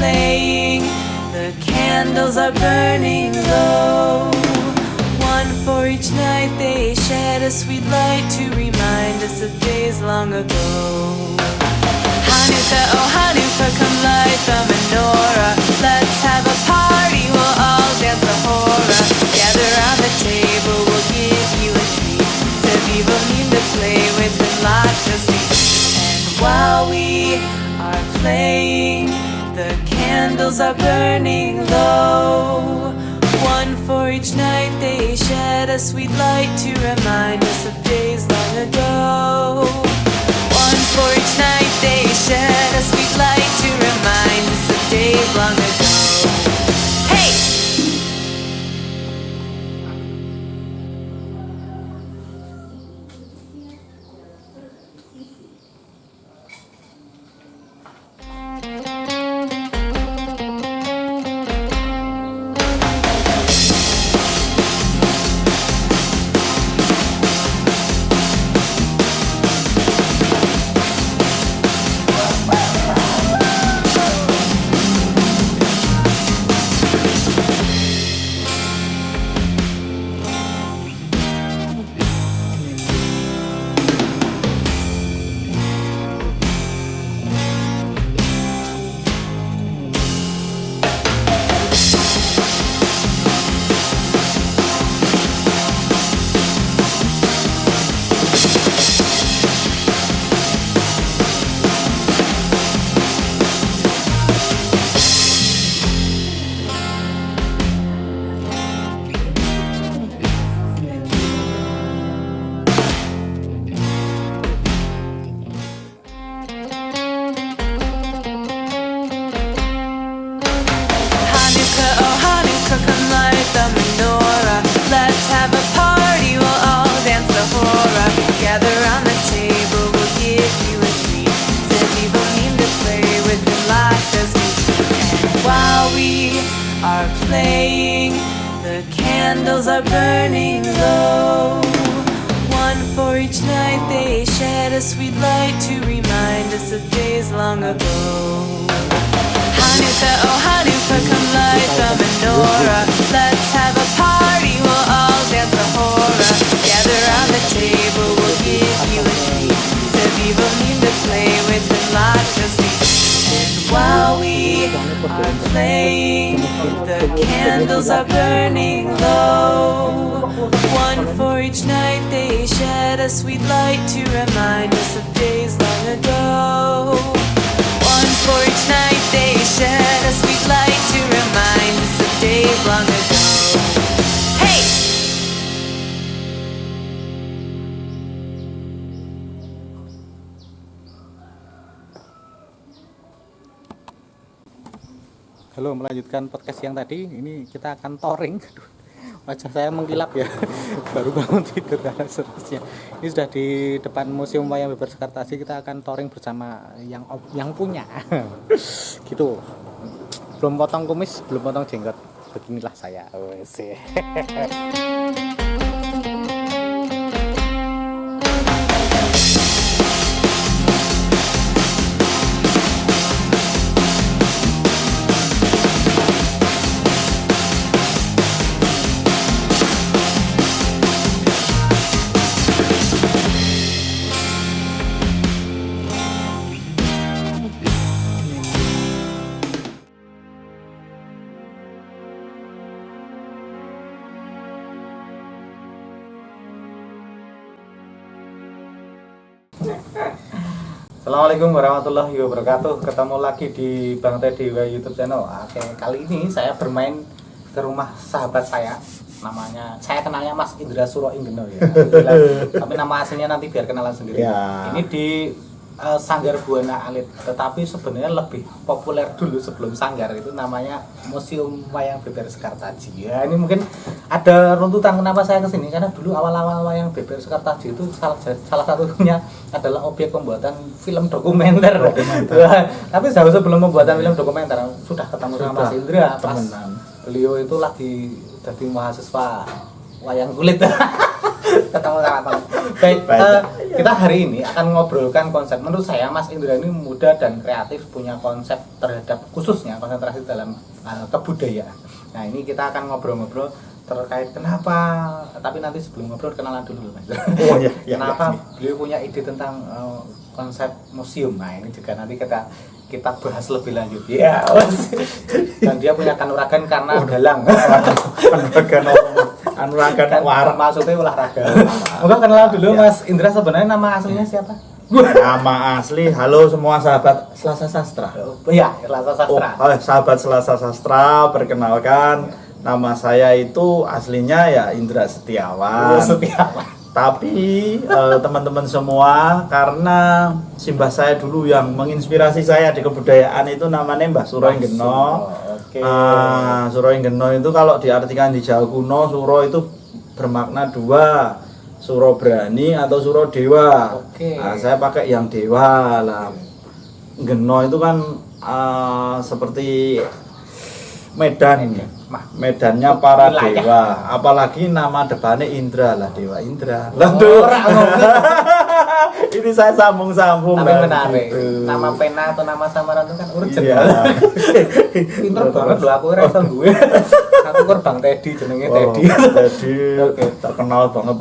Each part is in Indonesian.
playing, the candles are burning low. One for each night they shed a sweet light to remind us of days long ago. Hanukkah, oh Hanukkah, come light the menorah. Let's have a party, we'll all dance the hora. Gather round the table, we'll give you a treat. Seviv need to play with and lots of sweets. And while we are playing, the candles are burning low. One for each night they shed a sweet light to remind us of days long ago. One for each night they shed a sweet light to remind us of days long ago. Hey! Gather round the table, we'll give you a treat. Seviv need to play with and lots of sweets. And while we are playing, the candles are burning low. One for each night they shed a sweet light to remind us of days long ago. Hanukkah, oh Hanukkah, come light the menorah. Let's have a party, we'll all dance the hora. Gather round the table, we'll give you a treat. Seviv need to play with and lots of sweets. And while we are playing, the candles are burning low. One for each night they shed a sweet light to remind us of days long ago. One for each night they shed a sweet light to remind us of days long ago. Hey! Halo, melanjutkan podcast yang tadi. Ini kita akan touring. Wajah saya mengkilap ya. Baru bangun tidur dan seterusnya. Ini sudah di depan Museum Wayang Beber Sekartaji. Kita akan touring bersama yang punya. Gitu. Belum potong kumis, belum potong jenggot. Beginilah saya. Assalamualaikum warahmatullahi wabarakatuh. Ketemu lagi di Bang Teddy YouTube channel. Oke, kali ini saya bermain ke rumah sahabat saya. Namanya, saya kenalnya Mas Indra Suro Inggeno ya. Tapi nama aslinya nanti biar kenalan sendiri. Ya. Ini di Sanggar Buana Alit. Tetapi sebenarnya lebih populer dulu sebelum Sanggar itu namanya Museum Wayang Beber Sekartaji. Ya, ini mungkin ada runtutan kenapa saya kesini karena dulu awal-awal Wayang Beber Sekartaji itu salah satunya adalah objek pembuatan film dokumenter. Tapi jauh sebelum pembuatan film dokumenter sudah ketemu sama Mas Indra pas beliau itu lagi jadi mahasiswa wayang kulit. ketemu sama teman. Baik, kita hari ini akan ngobrolkan konsep. Menurut saya Mas Indra ini muda dan kreatif, punya konsep terhadap khususnya konsentrasi dalam kebudayaan. Nah ini kita akan ngobrol-ngobrol terkait kenapa, tapi nanti sebelum ngobrol kenalan dulu Mas. Oh iya, Kenapa beliau punya ide tentang konsep museum. Nah ini juga nanti kita bahas lebih lanjut. Ya, dan dia punya kanuragan karena dalang. Kanuragan warna. Maksudnya olahraga. Mungkin kenalan dulu Mas Indra, sebenarnya nama aslinya siapa? Nama asli, halo semua sahabat Selasa Sastra. Iya, Selasa Sastra. Sahabat Selasa Sastra, perkenalkan nama saya itu aslinya ya Indra Setiawan. Setiawan. Tapi teman-teman semua, karena simbah saya dulu yang menginspirasi saya di kebudayaan itu namanya Mbah Suro Inggeno. Suro Inggeno itu kalau diartikan di Jawa kuno, Suro itu bermakna dua, Suro berani atau Suro dewa. Nah, saya pakai yang dewa lah. Geno itu kan seperti Medan, medannya para dewa, apalagi nama depannya Indra lah, Dewa Indra. Ini saya sambung-sambung. Tapi menarik. Gitu. Nama pena atau nama samaran itu kan urgent. Iya. Pinter banget loh, aku rasa gue. Aku kan Bang Teddy, jenenge Teddy. Teddy, terkenal banget.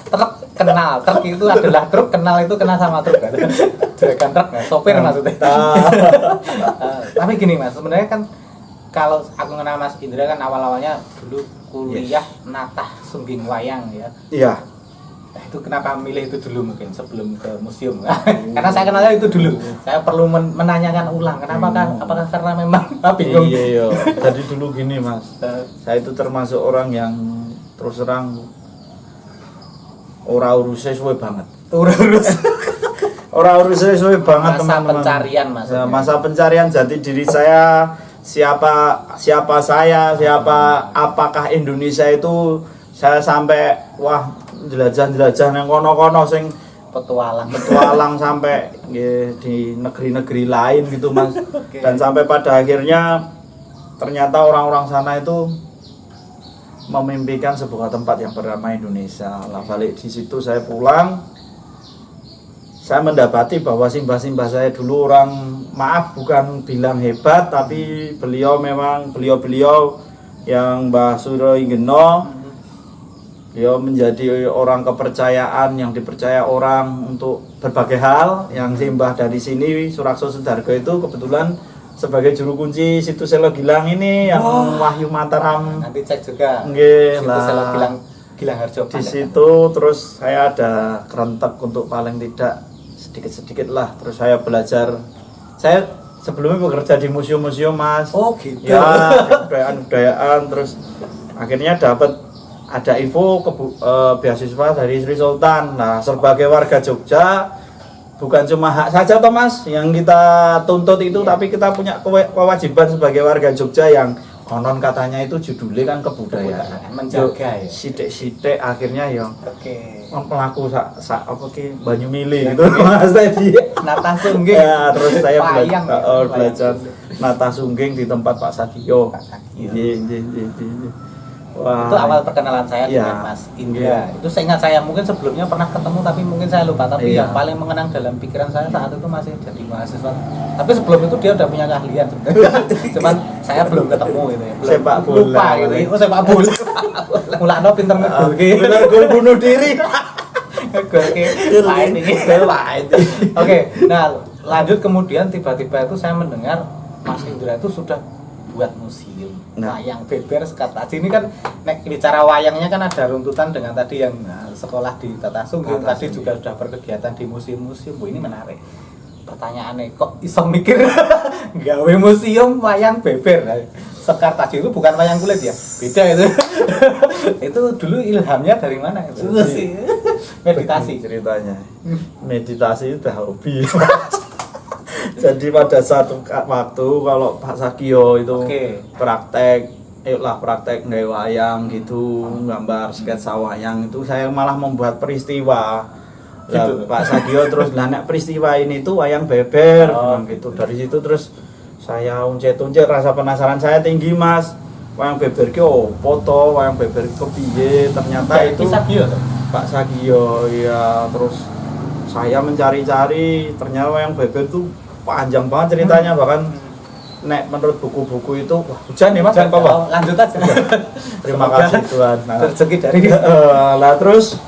Truk kenal, truk itu adalah truk, kenal itu kenal sama truk kan. Juragan truk, sopir maksudnya. Tapi gini Mas, sebenarnya kan kalau aku kenal Mas Indra kan awal-awalnya dulu kuliah natah sungging wayang ya. Iya. Nah, itu kenapa milih itu dulu mungkin sebelum ke museum? Karena saya kenalnya itu dulu. Saya perlu menanyakan ulang kenapa apakah karena memang bingung. Iya. Jadi dulu gini Mas. Saya itu termasuk orang yang terus terang ora urusnya suwe banget. Ora urusnya suwe banget teman-teman. Masa pencarian Mas. Ya, masa pencarian jati diri saya, apakah Indonesia itu saya sampai jelajah-jelajah nang kono-kono sing petualang sampai di negeri-negeri lain gitu Mas. Dan sampai pada akhirnya ternyata orang-orang sana itu memimpikan sebuah tempat yang bernama Indonesia. Lah balik di situ saya pulang, saya mendapati bahwa simbah-simbah saya dulu orang, maaf bukan bilang hebat, tapi beliau yang Mbah Suro Inggeno, beliau menjadi orang kepercayaan yang dipercaya orang untuk berbagai hal. Yang simbah dari sini Surakso Sudargo itu kebetulan sebagai juru kunci situs Selo Gilang ini yang Wahyu Mataram. Nanti cek juga. Nggih situs Selo Gilang Harjo. Di situ terus saya ada kerentek untuk paling tidak sedikit-sedikit lah. Terus saya belajar. Saya sebelumnya bekerja di museum-museum Mas. Oh gitu. Ya, kebudayaan. Terus akhirnya dapat ada info beasiswa dari Sri Sultan. Nah, sebagai warga Jogja bukan cuma hak saja toh Mas yang kita tuntut itu, tapi kita punya kewajiban sebagai warga Jogja yang konon katanya itu judulnya kan kebudayaan, menjaga ya. Sidik-sidik akhirnya yang pelaku apa ki banyu mili gitu Mas tadi. Nata sungging. Ya, terus saya belajar nata sungging di tempat Pak Sagio. Wah. Itu awal perkenalan saya dengan Mas Indra. Itu seingat saya, mungkin sebelumnya pernah ketemu tapi mungkin saya lupa. Tapi yang paling mengenang dalam pikiran saya saat itu masih jadi mahasiswa. Tapi sebelum itu dia udah punya keahlian sebenarnya. Cuman saya belum ketemu gitu ya. Belum sepak bola lupa gitu. Oh sepak bola. Mulakno pinter ngegol ki. Bener gol bunuh diri. Ngegol ki. Lain iki. Oke, nah lanjut kemudian tiba-tiba itu saya mendengar Mas Indra itu sudah buat museum wayang beber sekat tadi. Ini kan nek bicara wayangnya kan ada runtutan dengan tadi yang sekolah di Tata Sungging, tadi juga sudah berkegiatan di museum-museum. Ini menarik. Pertanyaannya kok iso mikir gawe museum wayang beber. Sekar tadi itu bukan wayang kulit ya, beda itu. Itu dulu ilhamnya dari mana itu? Meditasi ceritanya. Meditasi itu udah hobi. Jadi pada satu waktu kalau Pak Sagio itu praktek nggak wayang gitu, gambar sketsa wayang itu, saya malah membuat peristiwa. Gitu. Pak Sagio terus nek peristiwa ini tuh wayang beber gitu. Dari situ terus saya uncet-uncet, rasa penasaran saya tinggi Mas. Wayang beber ki foto, wayang beber ki piye? Ternyata itu Sagio. Pak Sagio ya, terus saya mencari-cari ternyata wayang beber itu panjang banget ceritanya, bahkan nek menurut buku-buku itu wah, hujan nih Mas, Jangan apa? lanjut aja. Terima kasih Tuhan. Nah, Rezeki dari lah terus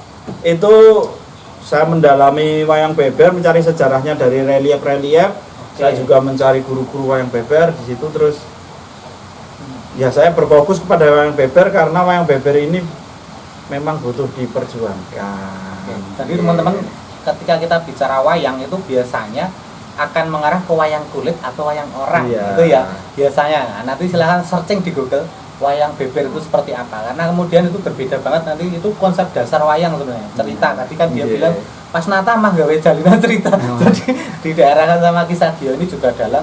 itu saya mendalami wayang beber, mencari sejarahnya dari relief-relief. Saya juga mencari guru-guru wayang beber di situ, terus ya saya berfokus kepada wayang beber karena wayang beber ini memang butuh diperjuangkan. Jadi teman-teman, ketika kita bicara wayang itu biasanya akan mengarah ke wayang kulit atau wayang orang. Iya. Itu ya biasanya. Nah, nanti silahkan searching di Google wayang beber itu seperti apa, karena kemudian itu berbeda banget. Nanti itu konsep dasar wayang sebenarnya, cerita. Tadi kan dia Iya. bilang pas Nata mah gawe jalinan cerita. Jadi di daerah kan sama Kisah Gio ini juga dalam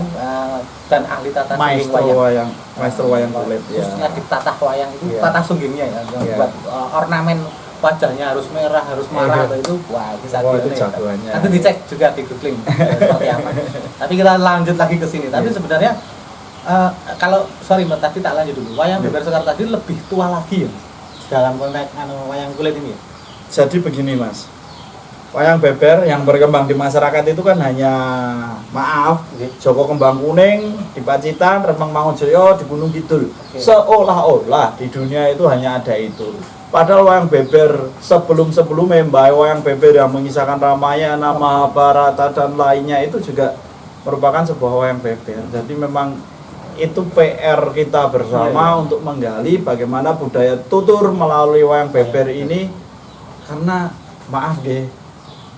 dan ahli tata sungging wayang. maestro wayang kulit ya. Khususnya di tata wayang itu Iya. tata sunggingnya ya, yang Iya. buat ornamen wajahnya harus merah, harus marah, atau itu wah Kisah Wah, Gio itu nih. jagoannya. Nanti dicek juga di googling seperti apa. Tapi kita lanjut lagi ke sini. Tapi Iya. sebenarnya kalau sorry Mbak, tadi tak lanjut dulu. Wayang beber Sekar tadi lebih tua lagi ya dalam konteks wayang kulit ini ya. Jadi begini Mas, wayang beber yang berkembang di masyarakat itu kan hanya maaf Joko Kembang Kuning di Pacitan, Rempang Mangunjoyo di Gunung Kidul. Oke. Seolah-olah di dunia itu hanya ada itu. Padahal wayang beber sebelum-sebelumnya wayang beber yang mengisahkan Ramayana, Mahabharata dan lainnya itu juga merupakan sebuah wayang beber. Jadi memang itu PR kita bersama untuk menggali bagaimana budaya tutur melalui wayang beber ini, karena maaf deh,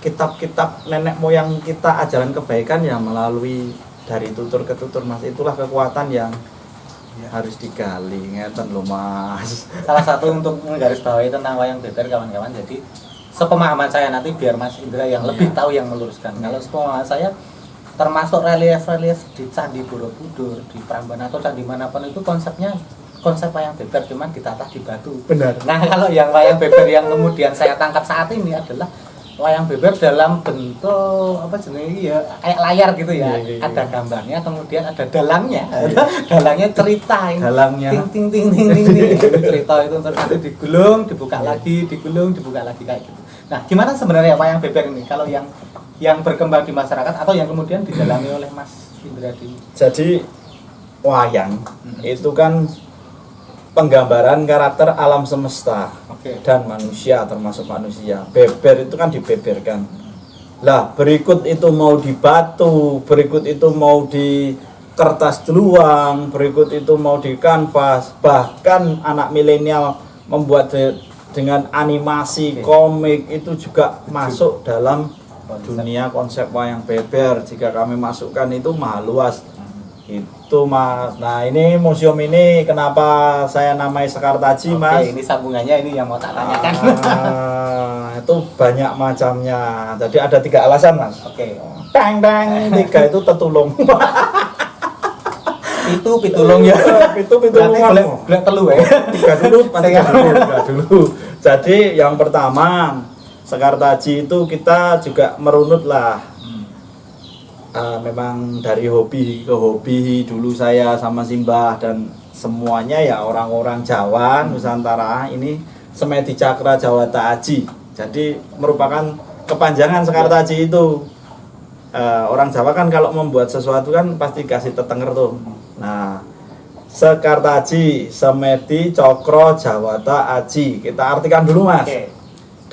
kitab-kitab nenek moyang kita, ajaran kebaikan ya melalui dari tutur ke tutur Mas, itulah kekuatan yang harus digali, ngeten loh Mas. Salah satu untuk menggarisbawahi tentang wayang beber kawan-kawan. Jadi sepemahaman saya, nanti biar Mas Indra yang lebih tahu yang meluruskan. Kalau sepemahaman saya, termasuk relief-relief di Candi Borobudur, di Prambanan atau candi manapun itu konsepnya konsep wayang beber, cuman ditata di batu. Benar. Nah, kalau yang wayang beber yang kemudian saya tangkap saat ini adalah wayang beber dalam bentuk apa jenis ya, kayak layar gitu ya. Iya. Ada gambarnya, kemudian ada dalangnya. Dalangnya cerita ini. Dalangnya. Ting ting ting ting ting ting. Itu cerita itu terus nanti digulung, dibuka lagi, digulung, dibuka lagi kayak gitu. Nah, gimana sebenarnya wayang beber ini kalau yang berkembang di masyarakat atau yang kemudian didalami oleh Mas Indra di? Jadi wayang itu kan penggambaran karakter alam semesta dan manusia, termasuk manusia. Beber itu kan dibeberkan. Lah berikut itu mau di batu, berikut itu mau di kertas jeluang, berikut itu mau di kanvas, bahkan anak milenial membuat dengan animasi, komik itu juga masuk dalam dunia konsep wayang beber. Jika kami masukkan itu mahal luas itu Mas. Nah ini museum ini kenapa saya namai Sekartaji Mas? Ini sambungannya ini yang mau tak tanyakan. Itu banyak macamnya. Jadi ada 3 alasan Mas. Oke. Tang tang 3 itu tetulung. Itu pitulung ya. Itu pitulungan. Boleh telu ya. 3 dulu, 3 dulu. Jadi yang pertama Sekartaji itu kita juga merunut lah. Memang dari hobi ke hobi dulu saya sama Simbah dan semuanya ya orang-orang Jawa Nusantara ini Semedi Cakra Jawata Aji. Jadi merupakan kepanjangan Sekartaji itu. Orang Jawa kan kalau membuat sesuatu kan pasti kasih tetenger tuh. Nah, Sekartaji, Semedi Cokro Jawata Aji. Kita artikan dulu Mas.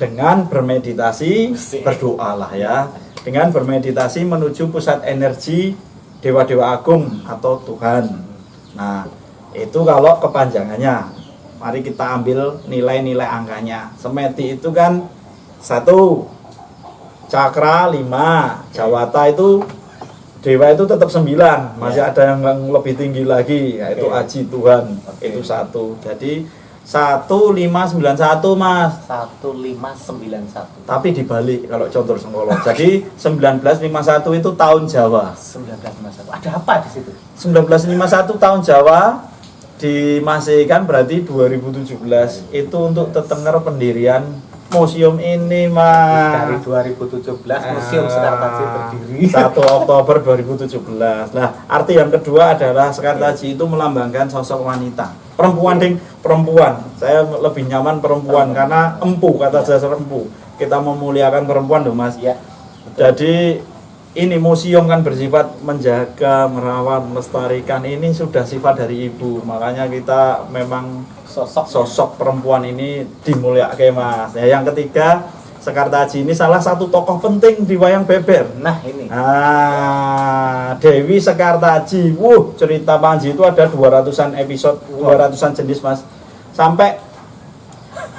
Dengan bermeditasi, berdoalah ya. Dengan bermeditasi menuju pusat energi dewa-dewa agung atau Tuhan. Nah, itu kalau kepanjangannya. Mari kita ambil nilai-nilai angkanya. Semedi itu kan 1, Cakra 5, Jawata itu dewa itu tetap 9. Masih ada yang lebih tinggi lagi, yaitu Aji Tuhan. Itu 1. Jadi 1591 Mas. 1591. Tapi dibalik kalau contoh Sengkolo. Jadi 1951 itu tahun Jawa. 1951. Ada apa di situ? 1951 tahun Jawa dimasihkan berarti 2017 itu untuk tetenger pendirian museum ini Mas. Dari 2017 Museum Sekartaji berdiri. 1 Oktober 2017. Nah, arti yang kedua adalah Sekartaji itu melambangkan sosok wanita. Perempuan ding, perempuan. Saya lebih nyaman perempuan karena empu, kata dasar empu. Kita memuliakan perempuan loh Mas. Ya. Jadi ini museum kan bersifat menjaga, merawat, melestarikan. Ini sudah sifat dari ibu. Makanya kita memang sosok perempuan ini dimuliakan Mas. Ya, yang ketiga, Sekartaji ini salah satu tokoh penting di wayang beber. Nah, ini. Dewi Sekartaji. Cerita Panji itu ada 200-an episode, 200-an jenis Mas. Sampai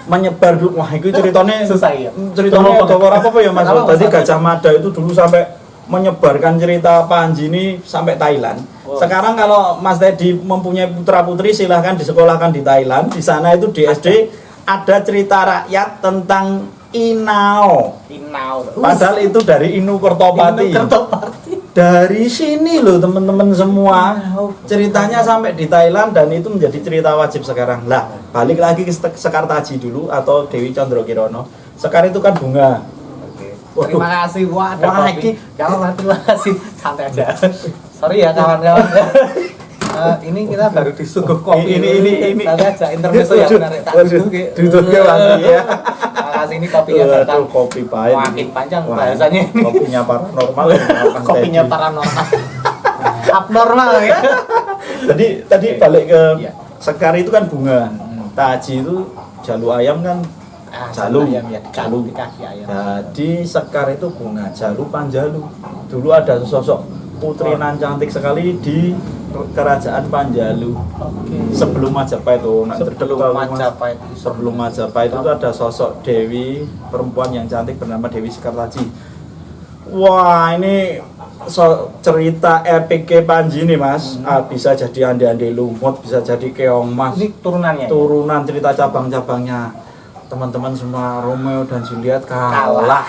menyebar dulu. Wah, itu ceritanya susah ya. Ceritanya apa ya Mas? Tadi Gajah Mada itu dulu sampai menyebarkan cerita Panji ini sampai Thailand. Sekarang kalau Mas Teddy mempunyai putra putri silahkan disekolahkan di Thailand. Di sana itu di SD ada cerita rakyat tentang Inao. Padahal itu dari Inu Kertopati. Dari sini loh teman-teman semua. Ceritanya sampai di Thailand dan itu menjadi cerita wajib sekarang. Lah, balik lagi ke Sekartaji dulu atau Dewi Condrokirono. Sekar itu kan bunga. Terima kasih, wah ini kawan, terima kasih, santai aja. Sorry ya kawan-kawan. Ini kita baru disuguh kopi. Ini santai aja, intermezzo yang menarik. Duduknya lagi ya. Terima kasih, ini kopinya datang. Kopi pahit. Makin panjang bahasanya ini. Kopinya paranormal. Kopinya paranormal. Abnormal ya. Tadi balik ke Sekar itu kan bunga. Taji itu jalu ayam kan. Jalu, jalu. Jadi Sekar itu bunga, jalu Panjalu. Dulu ada sosok putri nan cantik sekali di kerajaan Panjalu. Sebelum Majapahit itu, sebelum Majapahit itu ada sosok Dewi perempuan yang cantik bernama Dewi Sekartaji. Wah, ini cerita epik Panji nih Mas. Bisa jadi Ande-Ande Lumut, bisa jadi Keong Mas. Ini turunannya. Turunan cerita cabang-cabangnya. Teman-teman semua, Romeo dan Juliet kalah.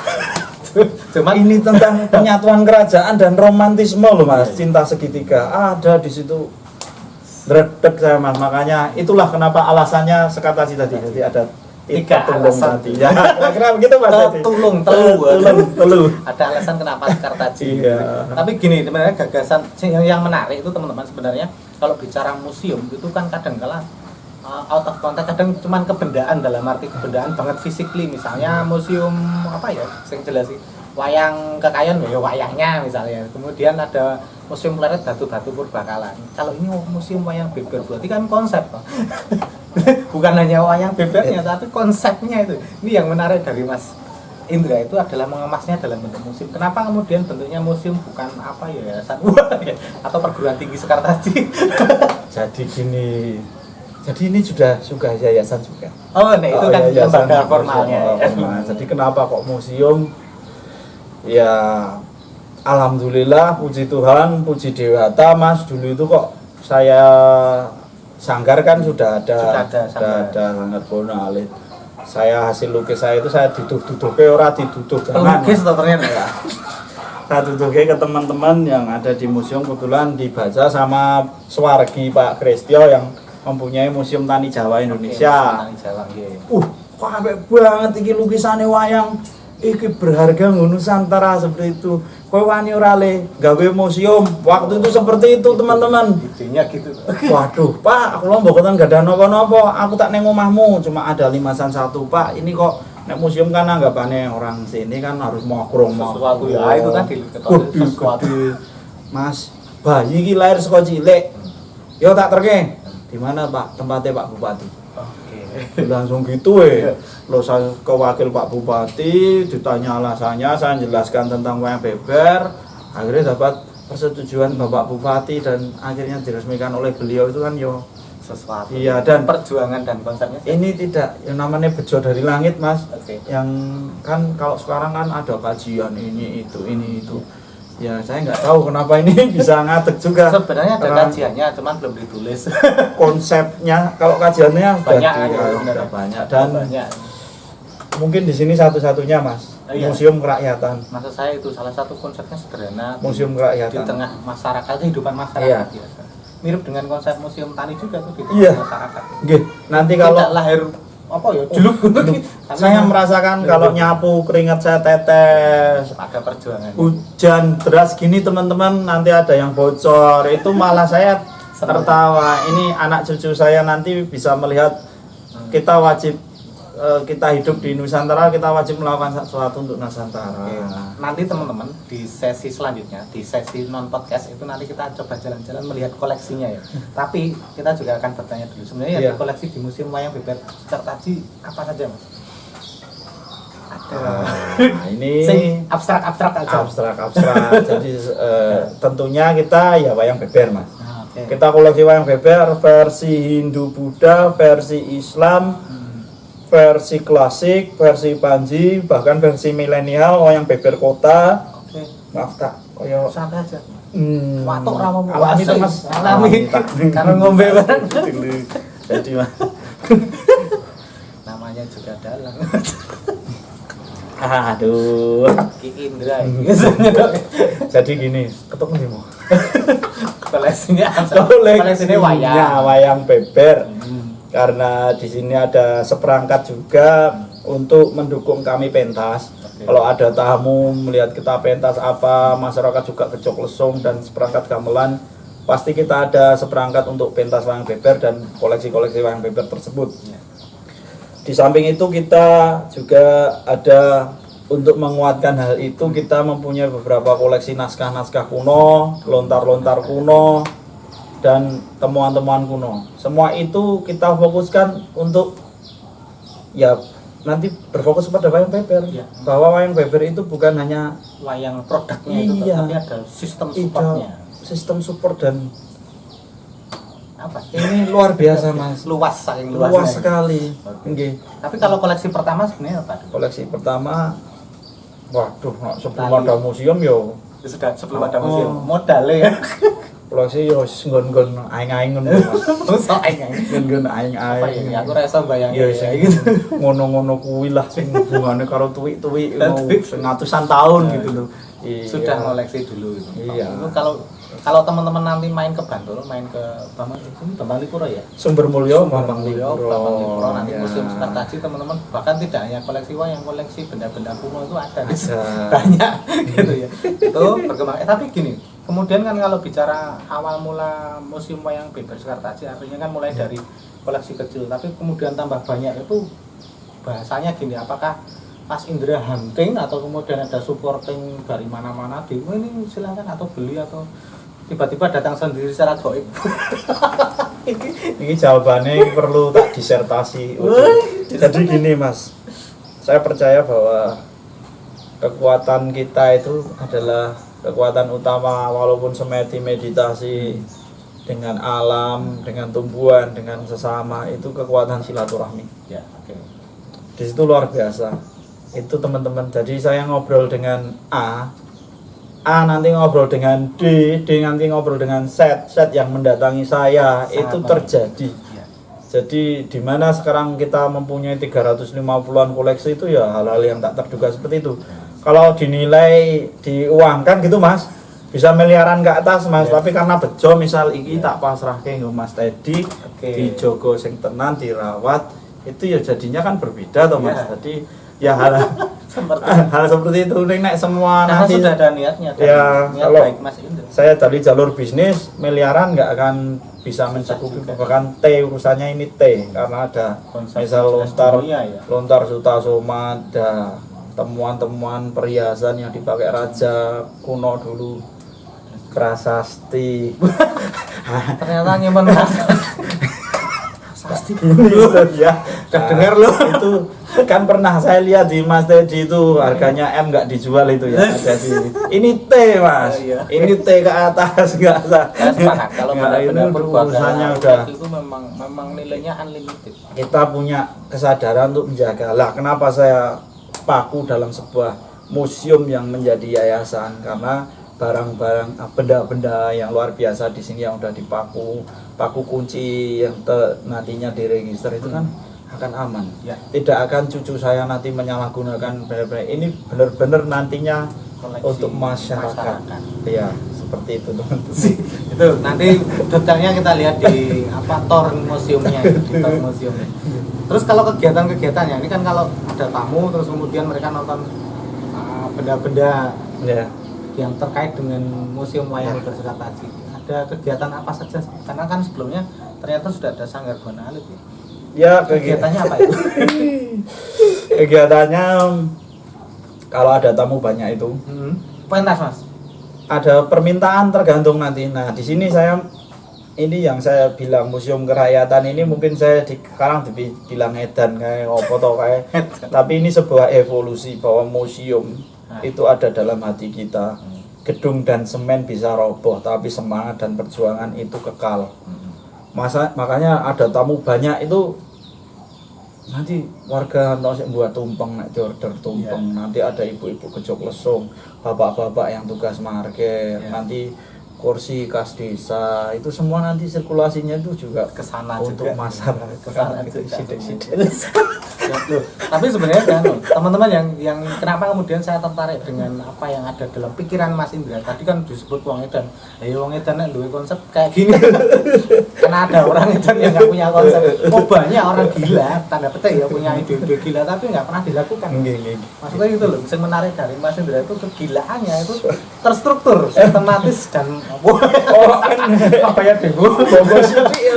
Cuman ini tentang penyatuan kerajaan dan romantisme loh Mas. Cinta segitiga ada di situ. Redek saya Mas. Makanya itulah kenapa alasannya Sekartaji tadi. Jadi ada 3 tulung tadi. Ya, kira-kira begitu Mas. Telu. Ada alasan kenapa Sekartaji. Tapi gini, sebenarnya gagasan yang menarik itu teman-teman sebenarnya kalau bicara museum itu kan kadang-kala out of context, kadang cuman kebendaan dalam arti kebendaan banget physically. Misalnya museum apa ya, yang jelas sih wayang Kekayon ya wayangnya misalnya. Kemudian ada museum pleret batu-batu purbakalan. Kalau ini museum wayang beber berarti kan konsep toh. Bukan hanya wayang bebernya tapi konsepnya itu. Ini yang menarik dari Mas Indra itu adalah mengemasnya dalam bentuk museum. Kenapa kemudian bentuknya museum bukan apa ya, atau perguruan tinggi Sekartaji? Jadi gini. Jadi ini sudah yayasan juga. Oh, nah itu kan lembaga formalnya. Jadi kenapa kok museum? Ya, alhamdulillah, puji Tuhan, puji Dewata, Mas. Dulu itu kok saya sanggar kan sudah ada sangat alit. Saya hasil lukis saya itu saya dituduh-tuduhke ora dituduh jangan. Lukis ternyata ya. Saya tuduhke ke teman-teman yang ada di museum, kebetulan dibaca sama Swargi Pak Kristio yang mempunyai Museum Tani Jawa Indonesia. Tani Jawa nggih. Kok apik banget iki lukisane wayang. Iki berharga Nusantara seperti itu. Kowe wani ora le gawe museum. Waktu itu seperti itu, teman-teman. Idenya gitu. Waduh, Pak, kula mboten gadah napa-napa. Aku tak neng omahmu, cuma ada limasan 1, Pak. Ini kok nek museum kan anggapane orang sini kan harus makrong sesuatu ya. Itu kan sesuatu. Mas, bayi iki lahir saka cilik. Yo tak terke. Di mana Pak tempatnya Pak Bupati? Oke. Langsung gitu Lo saya ke wakil Pak Bupati ditanya alasannya, saya jelaskan tentang wayang beber. Akhirnya dapat persetujuan Bapak Bupati dan akhirnya diresmikan oleh beliau. Itu kan yo sesuatu. Iya, dan perjuangan dan konsepnya. Ini tidak yang namanya bejo dari langit Mas. Oke. Yang kan kalau sekarang kan ada kajian ini itu. Ya saya nggak tahu kenapa ini bisa ngadeg juga. Sebenarnya ada kajiannya, cuman belum ditulis. Konsepnya kalau kajiannya banyak, banyak dan mungkin di sini satu-satunya Mas. Museum Kerakyatan. Maksud saya itu salah satu konsepnya sederhana. Museum Kerakyatan di tengah masyarakat, kehidupan masyarakat biasa. Mirip dengan konsep museum tani juga tuh di tengah masyarakat. Nanti kalau tidak lahir apa ya juluk Saya merasakan kalau nyapu keringat saya tetes. ada perjuangan. Hujan deras gini teman-teman, nanti ada yang bocor, itu malah saya tertawa. Ini anak cucu saya nanti bisa melihat kita wajib kita hidup di Nusantara, kita wajib melakukan sesuatu untuk Nusantara. Oke. Nanti teman-teman di sesi selanjutnya, di sesi non podcast itu nanti kita coba jalan-jalan melihat koleksinya ya. Tapi kita juga akan bertanya dulu sebenarnya yang koleksi di Museum Wayang Beber Sekartaji apa saja Mas? Ada. Ini abstrak aja. Abstrak. Jadi tentunya kita ya wayang beber Mas. Okay. Kita koleksi wayang beber versi Hindu Buddha, versi Islam, versi klasik, versi Panji, bahkan versi milenial, wayang beber kota. Oke. Maaf tak, koyo Santai aja. Watuk ramu alami itu Mas. Alami. Karena ngombe bareng. Jadi Mas. Namanya juga dalang. Aduh. Ki Indra. Jadi gini, ketuk nih mau. Koleksinya wayang beber. Karena di sini ada seperangkat juga untuk mendukung kami pentas. Kalau ada tamu melihat kita pentas apa, masyarakat juga kecok lesung dan seperangkat gamelan, pasti kita ada seperangkat untuk pentas wayang beber dan koleksi-koleksi wayang beber tersebut. Di samping itu kita juga ada untuk menguatkan hal itu, kita mempunyai beberapa koleksi naskah-naskah kuno, lontar-lontar kuno, dan temuan-temuan kuno. Semua itu kita fokuskan untuk ya nanti berfokus pada wayang beber. Ya. Bahwa wayang beber itu bukan hanya wayang produknya itu, tapi ada sistem supportnya. Sistem support dan apa? Ini luar biasa Mas. Luas, saking luas luasnya. sekali. Okay. Tapi kalau koleksi pertama sebenarnya apa? Koleksi pertama, waduh, sebelum ada museum yo. Sudah sebelum ada museum, modalnya ya. Koleksi yo nggon-nggon aing-aing ngono Mas. Mosok aing-aing. Nggon aing-aing. Apa ya? Aku rasa bayangin ya gitu. Ngono-ngono kuwi lah sing hubungane karo tuwik-tuwik ratusan tahun gitu loh. Sudah ngoleksi dulu gitu. Iya. Itu kalau teman-teman nanti main ke Bantul, main ke Bambang Lipuro ya. Sumber Mulyo, Bambang Lipuro nanti ya. Museum Sekartaji teman-teman, bahkan tidak hanya koleksi wayang, koleksi benda-benda kuno itu ada banyak gitu ya. Itu berkembang. Tapi gini, kemudian kan kalau bicara awal mula Museum Wayang Beber Sekartaji artinya kan mulai dari koleksi kecil, tapi kemudian tambah banyak itu bahasanya gini, apakah Mas Indra hunting atau kemudian ada supporting dari mana-mana di ini silakan atau beli atau tiba-tiba datang sendiri secara gaib. Ini jawabannya perlu tak disertasi. Jadi gini Mas, saya percaya bahwa kekuatan kita itu adalah kekuatan utama, walaupun semedi meditasi dengan alam, dengan tumbuhan, dengan sesama, itu kekuatan silaturahmi. Ya, oke. Di situ luar biasa. Itu teman-teman. Jadi saya ngobrol dengan A nanti ngobrol dengan D nanti ngobrol dengan Z yang mendatangi saya. Sangat itu terjadi. Ya. Jadi di mana sekarang kita mempunyai 350-an koleksi itu ya hal-hal yang tak terduga seperti itu. Kalau dinilai diuangkan gitu Mas, bisa miliaran ke atas Mas, tapi karena bejo misal iki tak pasrahke nggo Mas Teddy, dijogo sing tenan dirawat, itu ya jadinya kan berbeda toh Mas. Jadi ya hal seperti itu nek semua nah, nanti sudah ada niatnya ya niat kalau baik Mas Indra. Saya dari jalur bisnis miliaran nggak akan bisa mencukupi, bahkan T urusannya ini T karena ada misal lontar Suta Soma, ada temuan-temuan perhiasan yang dipakai raja kuno dulu, prasasti. Ternyata nyimpen prasasti ya dengar loh itu kan pernah saya lihat di Mas Teddy itu harganya M nggak dijual itu ya. Jadi ini T Mas, ini T ke atas nggak sah. Kalau benar-benar urusannya itu memang nilainya unlimited. Kita punya kesadaran untuk menjaga. Lah kenapa saya paku dalam sebuah museum yang menjadi yayasan, karena barang-barang benda-benda yang luar biasa di sini yang udah dipaku kunci yang nantinya diregister itu kan akan aman. Ya. Tidak akan cucu saya nanti menyalahgunakan benar-benar. Ini benar-benar nantinya koleksi untuk masyarakat. Ya, seperti itu teman-teman. Itu nanti detailnya kita lihat di tor museumnya, di tor museumnya. Terus kalau kegiatan-kegiatannya ini kan kalau ada tamu terus kemudian mereka nonton benda-benda Ya. yang terkait dengan museum wayang berserat tadi. Ada kegiatan apa saja? Karena kan sebelumnya ternyata sudah ada Sanggar Buana Alit ya. Ya, Kegiatannya apa itu? kegiatannya kalau ada tamu banyak itu Pentas Mas. ada permintaan tergantung nanti. Nah, di sini saya ini yang saya bilang museum kerakyatan ini mungkin saya sekarang dibilang edan kayak apa toh kayak tapi ini sebuah evolusi bahwa museum itu ada dalam hati kita. Gedung dan semen bisa roboh tapi semangat dan perjuangan itu kekal. Makanya ada tamu banyak itu nanti warga nosek buat tumpeng nek order tumpeng nanti ada ibu-ibu kejok lesung, bapak-bapak yang tugas market, nanti kursi kas desa itu semua nanti sirkulasinya itu juga Kesana untuk juga. masyarakat Kesana gitu, juga. sidik-sidik. Ya, loh. Tapi sebenarnya kan teman-teman yang kenapa kemudian saya tertarik dengan apa yang ada dalam pikiran Mas Indra tadi kan disebut wong edan. Wong edan nek duwe konsep kayak gini. Karena ada orang edan yang nggak punya konsep. Oh banyak orang gila tanda petik ya punya ide-ide gila tapi nggak pernah dilakukan. Maksudnya itu loh, yang menarik dari Mas Indra itu kegilaannya itu terstruktur, sistematis dan apa ya demo.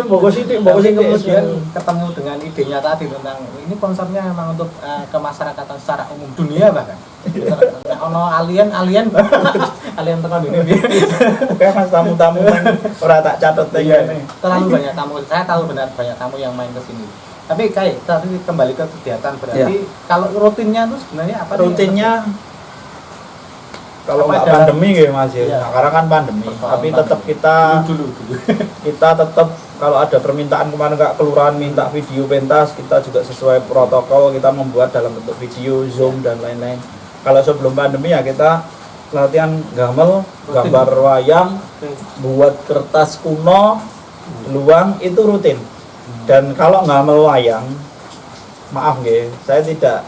Bogor Sidik. Kemudian ketemu dengan idenya tadi tentang ini konsepnya memang untuk kemasyarakatan secara umum dunia bahkan. Ono alien tekan ini. Kayak mas tamu-tamu ora tak catet ini. Terlalu banyak tamu. Saya tahu benar banyak tamu yang main ke sini. Tapi kayak tadi kembali ke kegiatan berarti kalau rutinnya itu sebenarnya apa? Rutinnya kalau nggak pandemi gitu mas ya. Nah, karena kan pandemi, tapi tetap kita tetap kalau ada permintaan kemana nggak kelurahan minta video pentas kita juga sesuai protokol kita membuat dalam bentuk video, zoom dan lain-lain. Kalau sebelum pandemi ya kita latihan gamel, gambar wayang, buat kertas kuno, luang itu rutin. Dan kalau gamel wayang, maaf nggih, saya tidak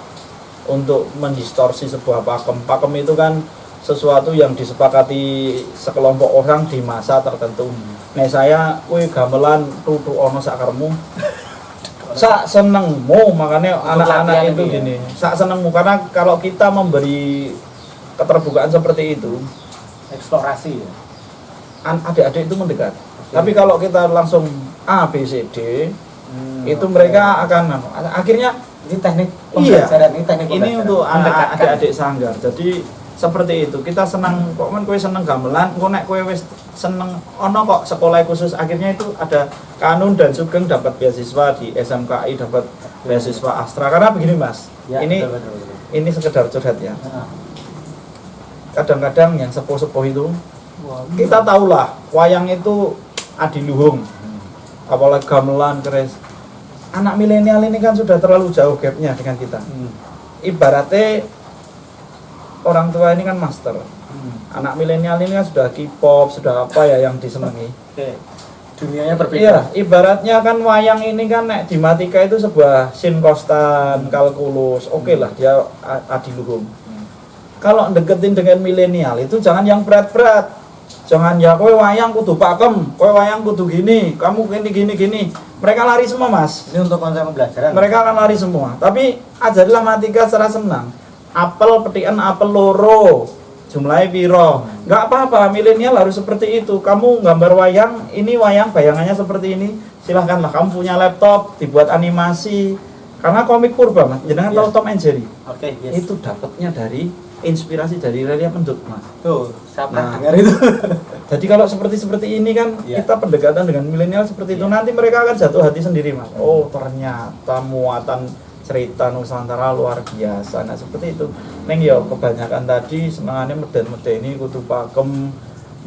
untuk mendistorsi sebuah pakem. Pakem itu kan sesuatu yang disepakati sekelompok orang di masa tertentu. Nek saya kuwi gamelan tutu ono sakarmu. Sak senengmu, makanya anak-anak itu gini. Sak senengmu karena kalau kita memberi keterbukaan seperti itu, eksplorasi ya. Adik-adik itu mendekat. Tapi kalau kita langsung A B C D itu mereka akan akhirnya ini teknik pembelajaran, ini teknik ini untuk anak adik-adik sanggar. Jadi seperti itu kita senang kok kan kowe seneng gamelan kok nek kowe wis seneng ono kok sekolah khusus akhirnya itu ada Kanun dan Sugeng dapat beasiswa di SMKI dapat beasiswa Astra karena begini mas ya, ini sekedar curhat ya kadang-kadang yang sepuh-sepuh itu kita tahulah wayang itu adiluhung apalagi gamelan keres anak milenial ini kan sudah terlalu jauh gapnya dengan kita ibaratnya orang tua ini kan master. Anak milenial ini kan sudah K-pop, sudah apa ya yang disenangi. Dunianya berbeda. Iya, ibaratnya kan wayang ini kan nek di Matika itu sebuah sin kostan, kalkulus. Oke lah dia adiluhung. Kalau deketin dengan milenial itu jangan yang berat-berat. Jangan ya kowe wayang kudu pakem, kowe wayang kudu gini, kamu gini. Mereka lari semua, Mas. Ini untuk konsep pembelajaran. Mereka akan lari semua. Tapi ajarilah Matika secara senang. Apel petikan apel loro jumlahnya piro nggak apa-apa milenial harus seperti itu kamu gambar wayang ini wayang bayangannya seperti ini silahkanlah kamu punya laptop dibuat animasi karena komik purba mas jangan tahu Tom and Jerry itu dapatnya dari inspirasi dari Relia Pendut mas tuh saya pernah dengar itu jadi kalau seperti ini kan kita pendekatan dengan milenial seperti itu nanti mereka akan jatuh hati sendiri mas oh ternyata muatan cerita Nusantara luar biasa. Nah seperti itu. Neng yo kebanyakan tadi senangannya meden-medeni kudu pakem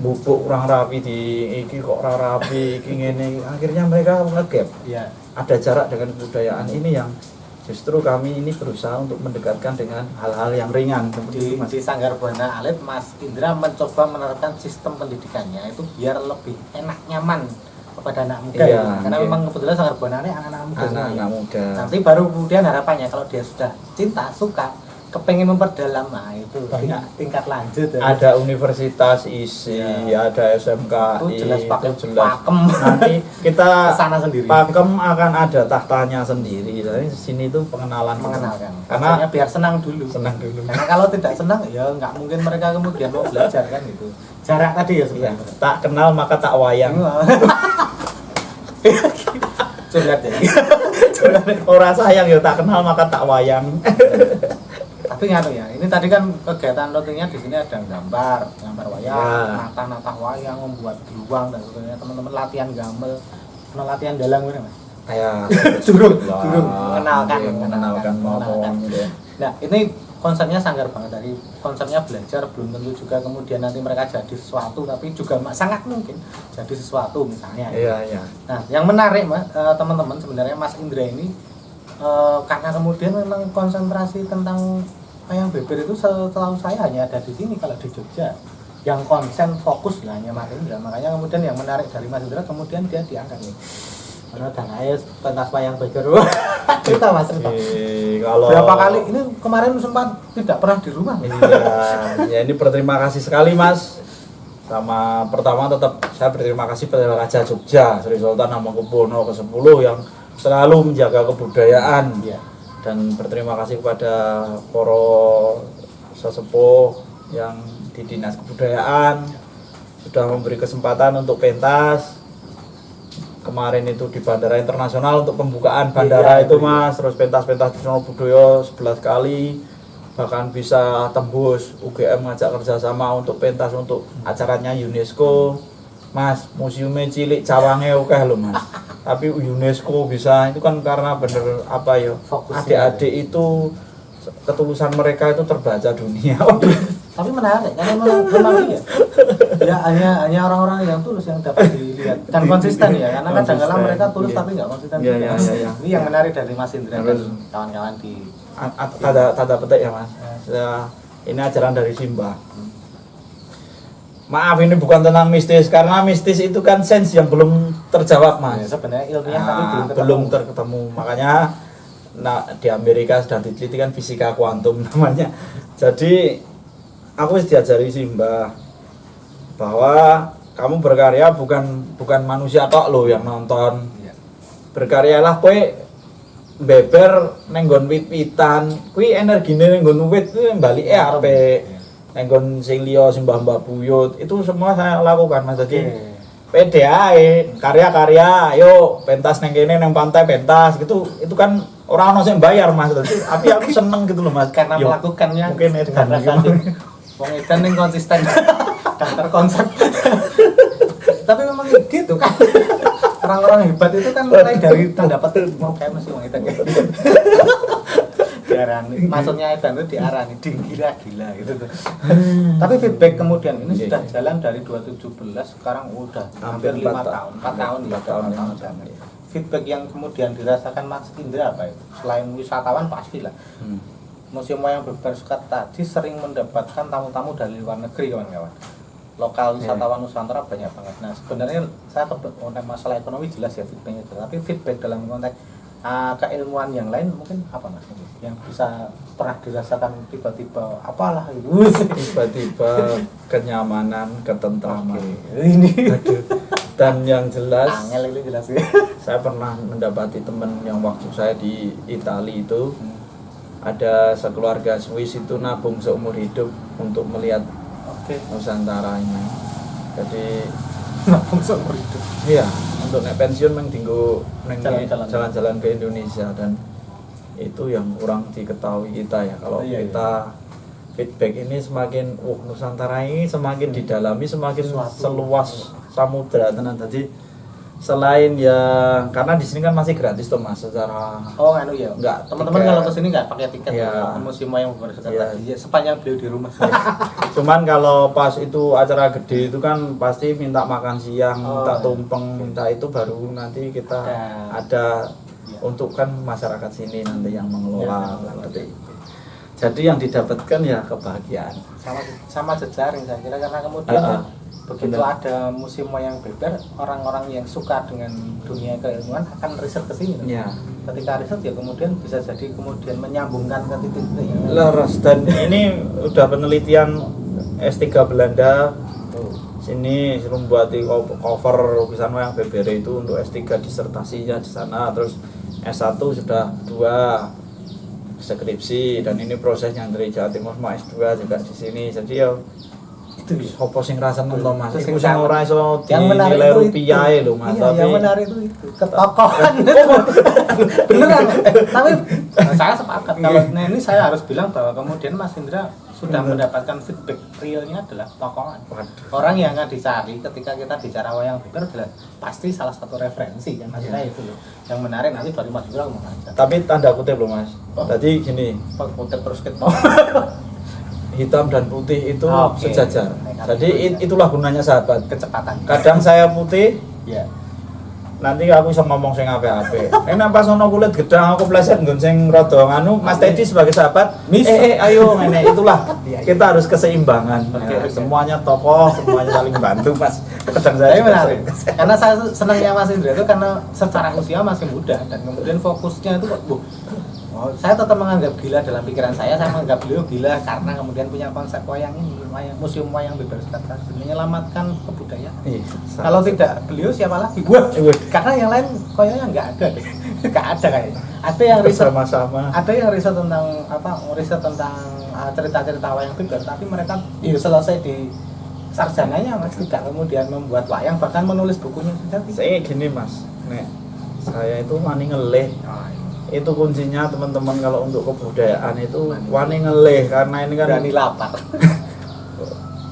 bubuk kurang rapi di iki kok ora rapi iki ngene. Akhirnya mereka ngegap. Iya. Ada jarak dengan kebudayaan ini yang justru kami ini berusaha untuk mendekatkan dengan hal-hal yang ringan seperti itu Mas. Di Sanggar Buana Alit Mas Indra mencoba menerapkan sistem pendidikannya itu biar lebih enak nyaman kepada anak muda karena memang kebetulan Sanggar Buana ini anak-anak muda muda. Nanti baru kemudian harapannya kalau dia sudah cinta suka kepengen memperdalam, nah itu Banyak. tingkat lanjut ya. Ada universitas isi, ada SMKI, Itu jelas pakai itu jelas. pakem. Nanti kita Kesana sendiri. pakem akan ada tahtanya sendiri. Jadi sini tuh mengenalkan. Karena Karena biar senang dulu. senang dulu. Karena kalau tidak senang ya nggak mungkin mereka kemudian mau belajar kan gitu. Jarak tadi ya Iya, sebenarnya. tak kenal maka tak wayang. Curhat ya. Orang sayang ya tak kenal maka tak wayang. Tapi nganu ya, ini tadi kan kegiatan rutinnya di sini ada gambar wayang, Ya. natah wayang, membuat beruang dan sebagainya. Teman-teman latihan gamel, pernah latihan dalang gitu Mas? Kayak Durung mengenalkan mengenalkan. maupun gitu ya. Nah, ini konsepnya sanggar banget dari konsepnya belajar belum tentu juga kemudian nanti mereka jadi sesuatu tapi juga sangat mungkin jadi sesuatu misalnya. Iya, iya. Nah, yang menarik Mas, teman-teman sebenarnya Mas Indra ini karena kemudian memang konsentrasi tentang wayang beber itu setahu saya hanya ada di sini kalau di Jogja. Yang konsen fokus lah hanya Mas Indra. Makanya kemudian yang menarik dari Mas Indra kemudian dia diangkat nih. Karena dananya pentas wayang beber. Cerita Mas cerita. Kalau Berapa kali ini kemarin sempat tidak pernah di rumah. Iya, ya ini berterima kasih sekali Mas. Sama pertama tetap saya berterima kasih pada Raja Jogja Sri Sultan Hamengkubuwono ke-10 yang selalu menjaga kebudayaan. Iya. Dan berterima kasih kepada para sesepuh yang di Dinas Kebudayaan sudah memberi kesempatan untuk pentas. Kemarin itu di Bandara Internasional untuk pembukaan bandara Iya, itu iya. Mas, terus pentas-pentas di Sono Budoyo 11 kali, bahkan bisa tembus UGM ngajak kerjasama untuk pentas untuk acaranya UNESCO. Mas, museumnya cilik cawange oke loh Mas. Tapi UNESCO bisa itu kan karena bener apa ya? Fokusnya. Adik-adik itu ketulusan mereka itu terbaca dunia. Tapi menarik kan memang iya. Ya hanya orang-orang yang tulus yang dapat dilihat dan konsisten ya. Karena kadang-kadang Konsisten, mereka tulus iya. tapi nggak konsisten. Iya, juga. iya, iya, iya. Ini yang menarik dari Mas Indra dan Terus. kawan-kawan di Tanda petik ya Mas. Ya, ini ajaran dari Simba. Maaf ini bukan tentang mistis karena mistis itu kan sense yang belum terjawab Ya, Mas. sebenarnya ilmiah tapi Belum terketemu. Makanya di Amerika sedang diteliti kan fisika kuantum namanya. Jadi aku diajari Simba bahwa kamu berkarya bukan manusia tok lo yang nonton. Iya. Berkaryalah kowe beber nenggon wit-witan kuwi energine nenggon wit kuwi balike apik. Nenggon sing liya sing mbah-mbah buyut itu semua saya lakukan Mas. Jadi pede ae, karya-karya, ayo pentas neng kene neng pantai pentas gitu. Itu kan orang ono sing bayar Mas. Tapi aku seneng gitu loh Mas. karena Yo, melakukannya mungkin dengan edan rasa gitu. wong edan yang konsisten dan terkonsep. Tapi memang gitu kan. Orang-orang hebat itu kan mulai dari tanda petik mau kayak masih wong edan. Diarani, maksudnya edan itu diarani gila gitu tuh. Tapi feedback kemudian ini Iya, sudah iya. jalan dari 2017 sekarang udah hampir 5 tahun, 4 tahun ya, 4 tahun, 4 tahun jalan. Feedback yang kemudian dirasakan Mas Indra apa itu? Selain wisatawan pastilah. Museum Wayang Beber Sukat tadi sering mendapatkan tamu-tamu dari luar negeri kawan-kawan. Lokal wisatawan Nusantara banyak banget. Nah sebenarnya saya untuk masalah ekonomi jelas ya feedbacknya, tapi feedback dalam konteks keilmuan yang lain mungkin apa Mas? Yang bisa pernah dirasakan tiba-tiba apalah itu. Tiba-tiba kenyamanan, ketentraman. Ini Aduh. Dan yang jelas angel ini jelas ya. saya pernah mendapati teman yang waktu saya di Italia itu ada sekeluarga Swiss itu nabung seumur hidup untuk melihat Oke. Nusantara ini. Jadi Nabung seumur hidup. iya, untuk naik pensiun meng dinggo neng Jalan-jalan. jalan-jalan ke Indonesia dan itu yang kurang diketahui kita ya. Kalau Iya, kita feedback ini semakin Nusantara ini semakin didalami semakin Sesuatu. seluas samudra tenan. Jadi selain ya karena di sini kan masih gratis tuh Mas secara Oh anu ya. Enggak, Teman-teman tiket. kalau kesini nggak pakai tiket Iya. ya. Museum Wayang Beber Sukat Iya. tadi ya, sepanjang beliau di rumah. cuman kalau pas itu acara gede itu kan pasti minta makan siang, Oh, minta iya. tumpeng, minta itu baru nanti kita ada Iya. untuk kan masyarakat sini nanti yang mengelola Iya. seperti itu. Jadi yang didapatkan ya kebahagiaan. Sama jejaring saya kira, karena kemudian begitu benar. ada musim wayang beber, orang-orang yang suka dengan dunia keilmuan akan riset ke sini. Ya. Ketika riset ya kemudian bisa jadi kemudian menyambungkan ke titik-titik yang Leres, dan ini udah penelitian S3 Belanda. Sini membuat cover lukisan wayang beber itu untuk S3 disertasinya di sana, terus S1 sudah 2 skripsi, dan ini prosesnya dari Jawa Timur mau S2 juga di sini. Jadi ya itu sopo sing rasa nonton Mas. Iku sing ora iso dinilai rupiah lho Mas. Iya, yang menarik itu ketokohan. Beneran. Tapi saya sepakat kalau ini saya harus bilang bahwa kemudian Mas Indra sudah mendapatkan feedback realnya adalah tokohan. Orang yang akan dicari ketika kita bicara wayang beber adalah pasti salah satu referensi kan Mas saya itu loh. Yang menarik nanti baru Mas Indra ngomong aja. Tapi tanda kutip loh Mas. Tadi gini, Kutip terus kita hitam dan putih itu Oke. sejajar. Jadi itulah gunanya sahabat. kecepatan. Kadang saya putih, Ya. nanti aku bisa ngomong sing ape-ape. Pas ono kulit gedang aku pleset nggon sing rada nganu, Mas Teddy sebagai sahabat, ayo ngene, itulah. Kita harus keseimbangan. Oke. Semuanya tokoh, semuanya saling bantu, Mas. Kadang saya Tapi juga menarik. sering. Karena saya senangnya Mas Indra itu karena secara usia masih muda dan kemudian fokusnya itu kok saya tetap menganggap gila dalam pikiran saya menganggap beliau gila karena kemudian punya konsep wayang ini, museum wayang beber sekarang menyelamatkan kebudayaan. Iya, Kalau tidak beliau siapa lagi? Karena yang lain kayaknya nggak ada deh. Nggak ada kayaknya. Ada yang riset bersama-sama. ada yang riset tentang riset tentang cerita-cerita wayang beber, tapi mereka selesai di sarjananya Mas tidak kemudian membuat wayang, bahkan menulis bukunya tidak. Saya gini Mas, saya itu wani ngelih. Itu kuncinya teman-teman kalau untuk kebudayaan itu wani ngelih, karena ini kan Berani lapar.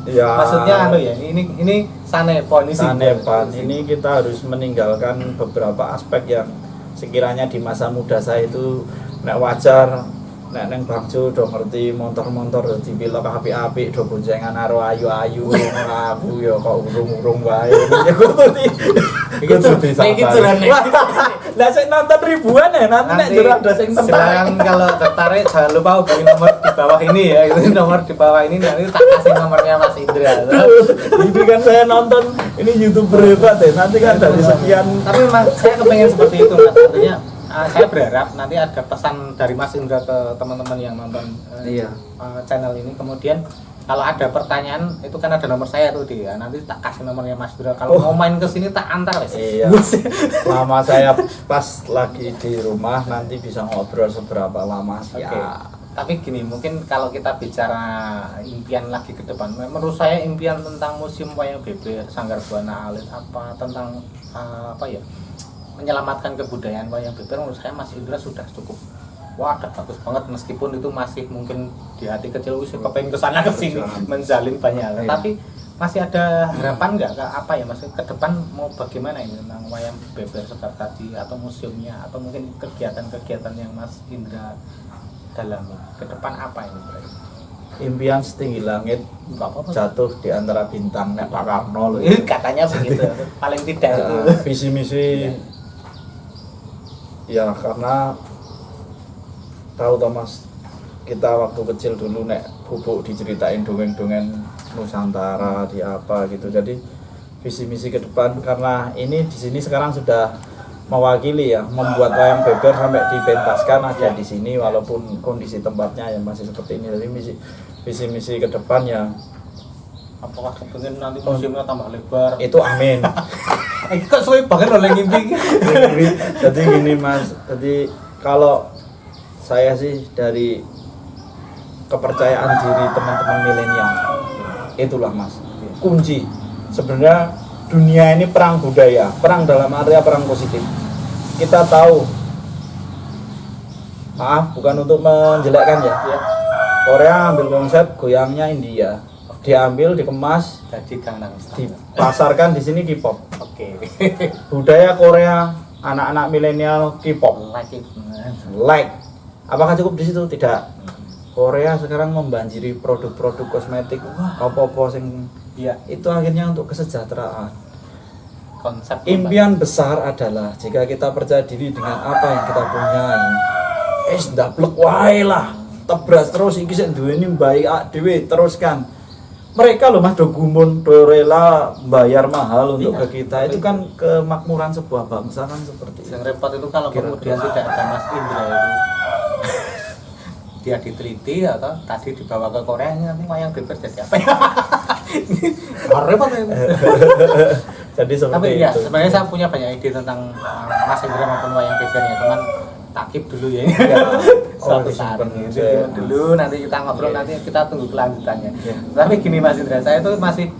ya Maksudnya ini sanepan ini sanepan. Ini kita harus meninggalkan beberapa aspek yang sekiranya di masa muda saya itu nek wajar, nek neng Bagjo do ngerti motor-motor dadi pilok apik-apik do boncengan karo ayu-ayu, aku ya kok urung-urung wae. Ya kudu disampaikan. Lah sing nonton ribuan ya, nanti nek jero ada sing silakan kalau tertarik jangan lupa hubungi nomor di bawah ini ya. Itu nomor di bawah ini nanti tak kasih nomornya Mas Indra. Ini kan saya nonton ini YouTuber hebat ya. Nanti kan dari sekian. Tapi Mas saya kepengen seperti itu Mas. Artinya saya berharap nanti ada pesan dari Mas Indra ke teman-teman yang nonton channel ini. Kemudian kalau ada pertanyaan itu kan ada nomor saya tuh dia. Nanti tak kasih nomornya Mas Indra. Kalau mau main ke sini tak antar wes. Iya. Lama saya pas lagi di rumah nanti bisa ngobrol seberapa lama sih. Oke. Tapi gini, mungkin kalau kita bicara impian lagi ke depan, menurut saya impian tentang museum wayang beber Sanggar Buana Alit tentang menyelamatkan kebudayaan wayang beber, menurut saya Mas Indra sudah cukup. Wah, udah bagus banget meskipun itu masih mungkin di hati kecil wis kepengen kesana kesini menjalin banyak hal. Tapi masih ada harapan nggak maksudnya ke depan mau bagaimana ini tentang wayang beber seperti tadi atau museumnya atau mungkin kegiatan-kegiatan yang Mas Indra dalami ke depan apa ini berarti? Impian setinggi langit jatuh di antara bintang nek Pak Karno loh. Katanya begitu. Paling tidak itu visi misi ya karena tahu Thomas kita waktu kecil dulu nek bubuk diceritain dongeng-dongeng Nusantara di apa gitu. Jadi visi misi ke depan karena ini di sini sekarang sudah mewakili ya membuat wayang beber sampai dipentaskan ada di sini walaupun kondisi tempatnya yang masih seperti ini. Jadi visi misi ke depan ya apakah kepengen nanti museumnya tambah lebar? Itu amin. Kok suwe banget oleh ngimpi. Jadi gini Mas, jadi kalau saya sih dari kepercayaan diri teman-teman milenial itulah Mas kunci. Sebenarnya dunia ini perang budaya, perang dalam area perang positif. Kita tahu, maaf bukan untuk menjelekkan ya, Korea ambil konsep goyangnya India, diambil, dikemas, jadi Gangnam Style, dipasarkan di sini K-pop. Oke. Budaya Korea, anak-anak milenial K-pop, like. Apakah cukup di situ? Tidak. Korea sekarang membanjiri produk-produk kosmetik, apa-apa sing itu akhirnya untuk kesejahteraan. Konsep Impian besar adalah jika kita percaya diri dengan apa yang kita punya, ndablek wae lah. tebras terus iki sik duweni baik dhewe teruskan. Mereka loh Mas do gumun, do rela bayar mahal untuk Iya, ke kita. Itu kan kemakmuran sebuah bangsa kan seperti itu. Yang repot itu kalau kemudian tidak ada Mas Indra itu dia diteliti atau tadi dibawa ke Korea nanti wayang beber jadi apa ya? Repot itu. Jadi seperti Tapi ya itu. sebenarnya saya punya banyak ide tentang Mas Indra maupun wayang bebernya, cuman takip dulu ya. Suatu saat disimpan gitu. aja. Dulu nanti kita ngobrol, nanti kita tunggu kelanjutannya. Tapi gini Mas Indra, saya itu masih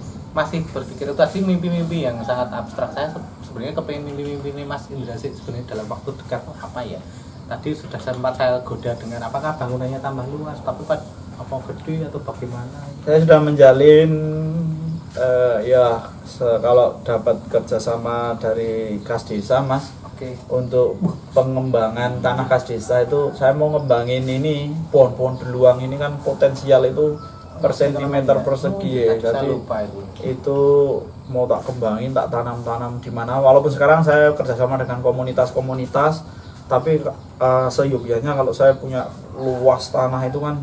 berpikir itu tadi mimpi-mimpi yang sangat abstrak. Saya sebenarnya kepengen mimpi-mimpi ini Mas Indra sih sebenarnya dalam waktu dekat apa ya? Tadi sudah sempat saya goda dengan apakah bangunannya tambah luas, tapi apa gede atau bagaimana? Saya sudah menjalin kalau dapat kerjasama dari kas desa Mas, Oke. untuk pengembangan tanah kas desa itu saya mau ngembangin ini pohon-pohon beluang ini kan potensial itu per sentimeter persegi ya. Saya Jadi lupa itu mau tak kembangin, tak tanam-tanam di mana. Walaupun sekarang saya kerjasama dengan komunitas-komunitas, tapi seyogyanya kalau saya punya luas tanah itu kan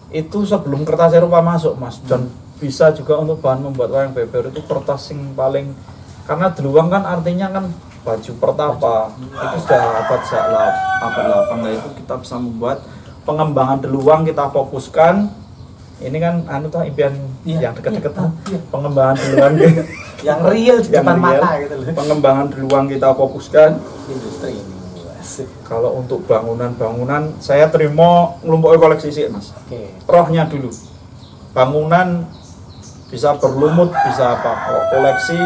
itu sebelum kertas Eropa masuk Mas, dan bisa juga untuk bahan membuat wayang beber itu kertas yang paling, karena deluang kan artinya kan baju pertapa, itu sudah abad 8 lah, itu kita bisa membuat pengembangan deluang, kita fokuskan ini kan impian yang dekat-dekat pengembangan deluang yang real di yang depan real, mata gitu loh. pengembangan deluang kita fokuskan. Industri ini. Kalau untuk bangunan saya terima ngelompok koleksi sih Mas. Oke. Rohnya dulu, bangunan bisa berlumut, bisa apa, kalau koleksi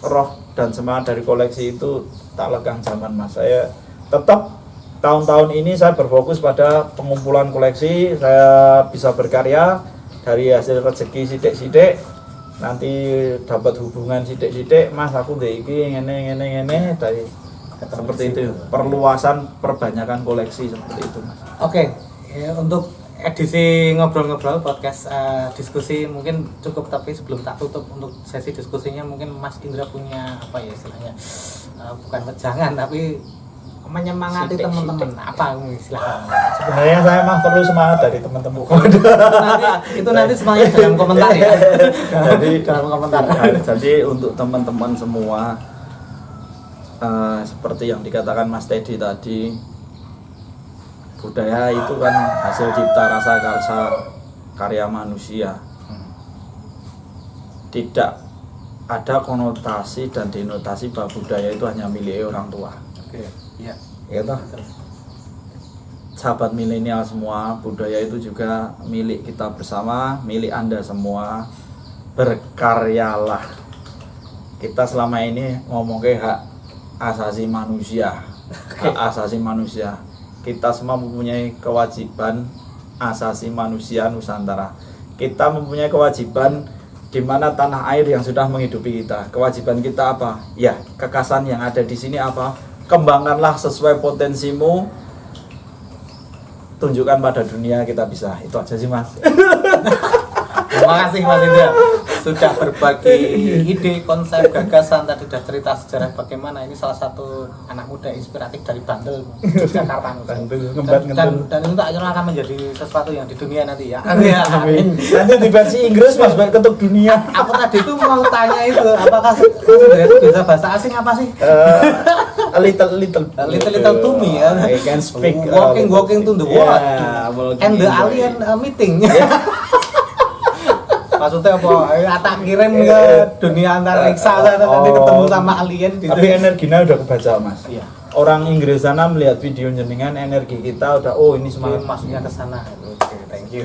roh dan semangat dari koleksi itu tak lekang zaman Mas. Saya tetap tahun-tahun ini saya berfokus pada pengumpulan koleksi. Saya bisa berkarya dari hasil rezeki sidik-sidik, nanti dapat hubungan sidik-sidik, Mas aku deh iki ngene dari seperti itu, perluasan perbanyakan koleksi seperti itu Mas. Oke, ya, untuk edisi ngobrol-ngobrol podcast diskusi mungkin cukup, tapi sebelum tak tutup untuk sesi diskusinya mungkin Mas Indra punya apa ya istilahnya, bukan wejangan tapi menyemangati teman-teman apa istilahnya. Sebenarnya saya mah perlu semangat dari teman-teman. itu nanti semuanya dalam komentar ya. Jadi dalam komentar. Jadi untuk teman-teman semua, seperti yang dikatakan Mas Teddy tadi, budaya itu kan hasil cipta rasa karya manusia. Tidak ada konotasi dan denotasi bahwa budaya itu hanya milik orang tua. Oke, iya. Ya toh? Sahabat milenial semua, budaya itu juga milik kita bersama, milik Anda semua. Berkaryalah. Kita selama ini ngomongin hak asasi manusia. Hak asasi manusia. Kita semua mempunyai kewajiban asasi manusia Nusantara. Kita mempunyai kewajiban di mana tanah air yang sudah menghidupi kita. Kewajiban kita apa? Ya, kekasan yang ada di sini apa? Kembangkanlah sesuai potensimu. Tunjukkan pada dunia kita bisa. Itu aja sih Mas. Terima kasih Mas Indra sudah berbagi ide, konsep, gagasan, tadi sudah cerita sejarah bagaimana ini salah satu anak muda inspiratif dari Bandel, Jakarta. Dan itu tak kira akan menjadi sesuatu yang di dunia nanti ya. Amin. Nanti di versi Inggris Mas biar ketuk dunia. Aku tadi itu mau tanya itu, apakah Mas Indra itu bisa bahasa asing apa sih? A little to me ya. I can speak walking to the world. And the alien meeting. Maksudnya apa? Tak kirim ke dunia antariksa nanti ketemu sama alien gitu. Tapi energinya udah kebaca Mas. Iya. Orang Inggris sana melihat video jenengan, energi kita udah ini semangat. Maksudnya ke sana. Oke, thank you.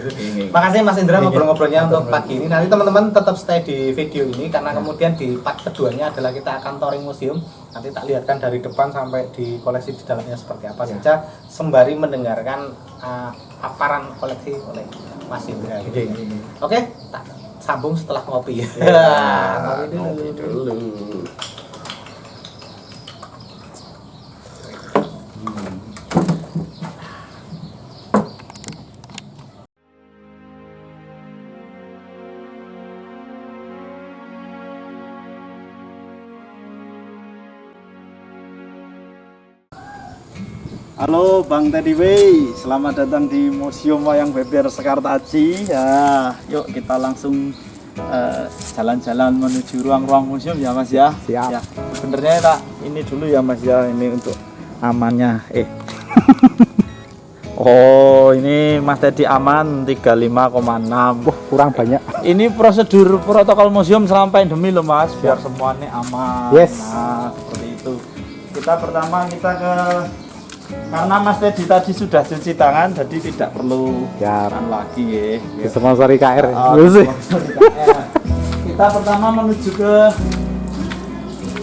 Makasih Mas Indra ngobrol-ngobrolnya untuk pagi ini. Nanti teman-teman tetap stay di video ini karena kemudian di part keduanya adalah kita akan touring museum. Nanti tak lihatkan dari depan sampai di koleksi di dalamnya seperti apa saja sembari mendengarkan paparan koleksi oleh Mas Indra. Oke, tak sambung setelah ngopi. Ngopi dulu. Halo Bang Teddy Wey, selamat datang di Museum Wayang Beber Sekartaji. Ya, yuk kita langsung jalan-jalan menuju ruang-ruang museum ya Mas ya. Siap. Ya, sebenarnya tak ini dulu ya Mas ya, ini untuk amannya. Oh, ini Mas Teddy aman 35,6. Wah, kurang banyak. Ini prosedur protokol museum selama pandemi loh Mas, biar semuanya aman. Yes. Nah, seperti itu. Kita pertama karena Mas Teddy tadi sudah cuci tangan, jadi tidak perlu Siap. lagi ya. Disponsori KR. Kita pertama menuju ke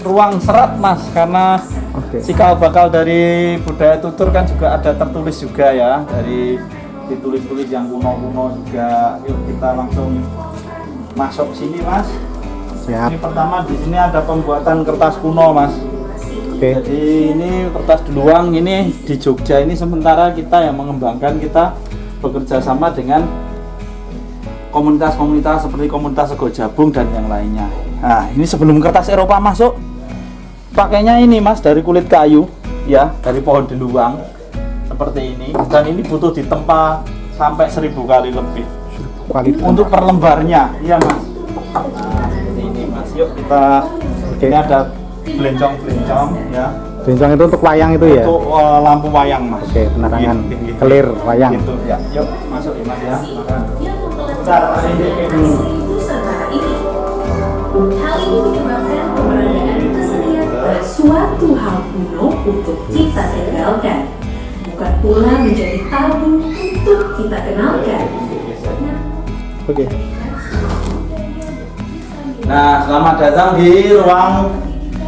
ruang serat Mas, karena Oke. cikal bakal dari budaya tutur kan juga ada tertulis juga ya, dari ditulis-tulis yang kuno-kuno juga. Yuk kita langsung masuk sini Mas. Siap. Ini pertama di sini ada pembuatan kertas kuno Mas. Oke. Jadi ini kertas deluang ini di Jogja ini sementara kita yang mengembangkan, kita bekerja sama dengan komunitas-komunitas seperti komunitas Sego Jabung dan yang lainnya. Nah, ini sebelum kertas Eropa masuk, pakainya ini Mas dari kulit kayu, ya, dari pohon deluang seperti ini. Dan ini butuh ditempa sampai 1000 kali lebih. Untuk per lembarnya, iya Mas. Nah, seperti ini Mas. Yuk kita. Ini ada belencong-belencong, ya. Belencong itu untuk wayang itu ya? Untuk lampu wayang Mas. Oke, penerangan Gitu. kelir wayang. Gitu ya. Yuk masuk ya Mas ya. Bentar, ini dulu. Hal ini menyebabkan keberadaan kesenian suatu hal kuno untuk kita tinggalkan, bukan pula menjadi tabu untuk kita kenalkan. Oke. Nah, selamat datang di ruang.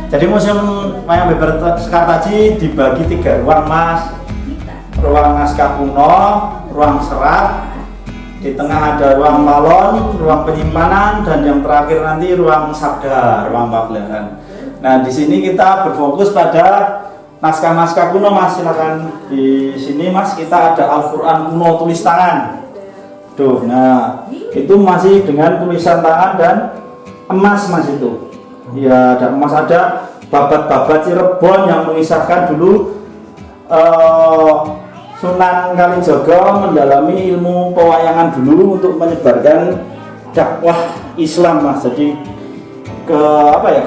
Jadi Museum Wayang Beber Sekartaji dibagi 3 ruang Mas. Ruang naskah kuno, ruang serat, di tengah ada ruang balon, ruang penyimpanan, dan yang terakhir nanti ruang sabda, ruang pagelaran. Nah, di sini kita berfokus pada naskah-naskah kuno Mas. Silakan di sini Mas, kita ada Al-Qur'an kuno tulis tangan. Tuh, nah itu masih dengan tulisan tangan dan emas Mas itu. Ya, dan emas ada babat-babat Cirebon yang mengisahkan dulu Sunan Kalijaga mendalami ilmu pewayangan dulu untuk menyebarkan dakwah Islam Mas. Jadi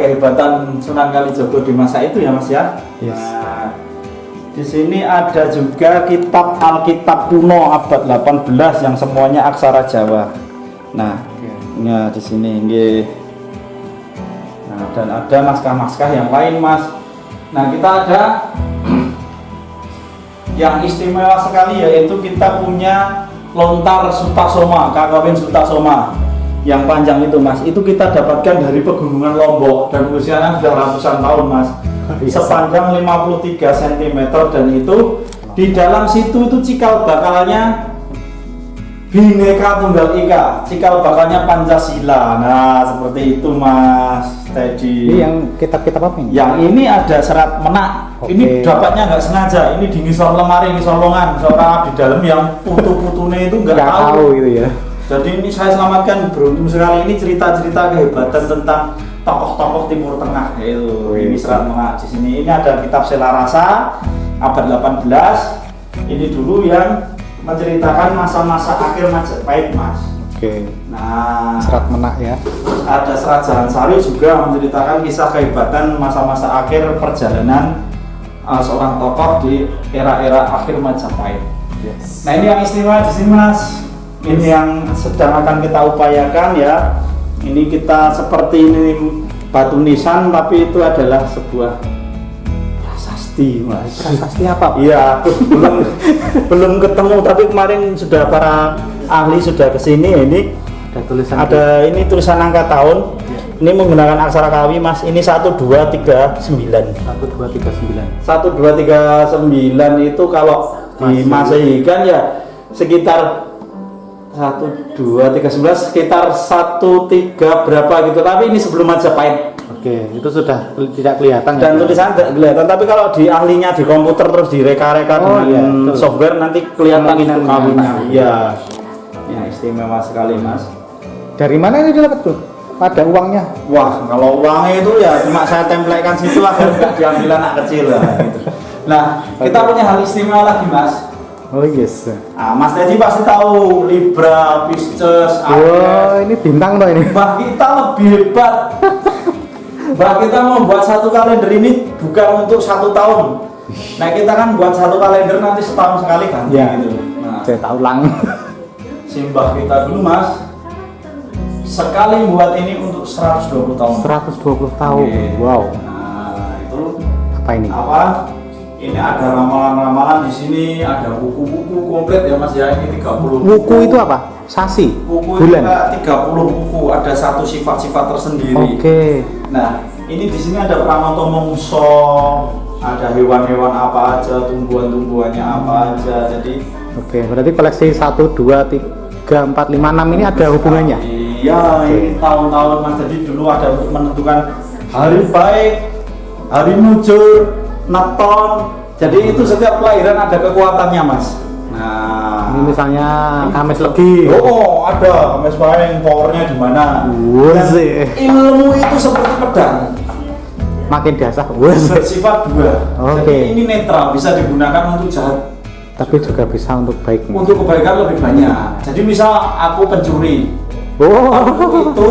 kehebatan Sunan Kalijaga di masa itu ya Mas ya. Yes. Nah, di sini ada juga kitab Alkitab kuno abad 18 yang semuanya aksara Jawa. Nah, ya di sini nggih. Nah, dan ada naskah-naskah yang lain Mas. Nah, kita ada yang istimewa sekali yaitu kita punya lontar Sutasoma, Kakawin Sutasoma yang panjang itu Mas. Itu kita dapatkan dari pegunungan Lombok dan usianya sudah ratusan tahun Mas. Sepanjang 53 cm dan itu di dalam situ itu cikal bakalnya Bhinneka Tunggal Ika, cikal bakalnya Pancasila. Nah, seperti itu Mas Teddy. Ini yang kitab-kitab apa ini? Yang ini ada serat menak. Oke. Ini dapatnya nggak sengaja. Ini di ngisor lemari, ngisor longan. Seorang di dalam yang putu-putune itu nggak tahu. gitu ya. Jadi ini saya selamatkan, beruntung sekali. Ini cerita-cerita kehebatan tentang tokoh-tokoh Timur Tengah. Itu ini serat menak di sini. Ini ada kitab Selarasa abad 18. Ini dulu yang menceritakan masa-masa akhir Majapahit Mas. Oke. Nah, Serat menak ya. ada serat Jalan Sari juga menceritakan kisah kehebatan masa-masa akhir perjalanan seorang tokoh di era-era akhir Majapahit. Yes. Nah, ini yang istimewa di sini Mas. Ini yang sedang akan kita upayakan ya. Ini kita seperti ini batu nisan, tapi itu adalah sebuah prasasti Mas. Prasasti apa? Iya, belum ketemu, tapi kemarin sudah para ahli sudah kesini. Ini Ada tulisan. ini tulisan angka tahun. Ini menggunakan aksara Kawi Mas. Ini 1239. 1239. 1239 itu kalau di Masehi kan ya sekitar 1239 sekitar 13 berapa gitu. Tapi ini sebelum Majapahit. Oke, itu sudah tidak kelihatan Dan ya. tulisan tidak kelihatan, tapi kalau di ahlinya di komputer terus direka-reka Oh, dengan iya, betul. software nanti kelihatan itu Kemungkinan kawinnya. nyata. Iya. Ya, istimewa sekali Mas. Dari mana ini dapat tuh? ada uangnya. Wah, kalau uangnya itu ya cuma saya tempelkan situ lah, nggak diambil anak kecil lah gitu. Nah, kita punya hal istimewa lagi mas. Oh yes. Nah, Mas Teddy pasti tahu Libra, Pisces, Wah, ini bintang loh ini. Mbak kita lebih hebat. Mbak kita membuat satu kalender ini bukan untuk 1 tahun. Nah kita kan buat satu kalender nanti setahun sekali ganti Ya. gitu. Nah, Cetak ulang. simbah kita dulu mas, sekali buat ini untuk 120 tahun. 120 tahun. Oke. Wow. Nah itu Apa ini? apa? Ini ada ramalan-ramalan di sini, ada buku-buku komplit ya mas ya, ini 30 Wuku itu apa? Sasi? buku Bulan? itu 30 buku, ada satu sifat-sifat tersendiri. Oke. Nah, ini di sini ada pranoto mongso, ada hewan-hewan apa aja, tumbuhan-tumbuhannya apa aja. Jadi Oke, berarti koleksi 1, 2, 3, 4, 5, 6 ini ada hubungannya? iya, ini tahun-tahun mas. Jadi dulu ada untuk menentukan hari baik, hari muncul, neton. Jadi itu setiap kelahiran ada kekuatannya mas. Nah, Ini misalnya Kamis Legi. oh ada Kamis Pahing, powernya di mana? Wuzi. Ilmu itu seperti pedang. Makin dasar. Wuzi. Bersifat 2. Oke. Jadi ini netral, bisa digunakan untuk jahat, Tapi juga bisa untuk baik. untuk kebaikan lebih banyak. Jadi misal aku pencuri, Oh. aku itu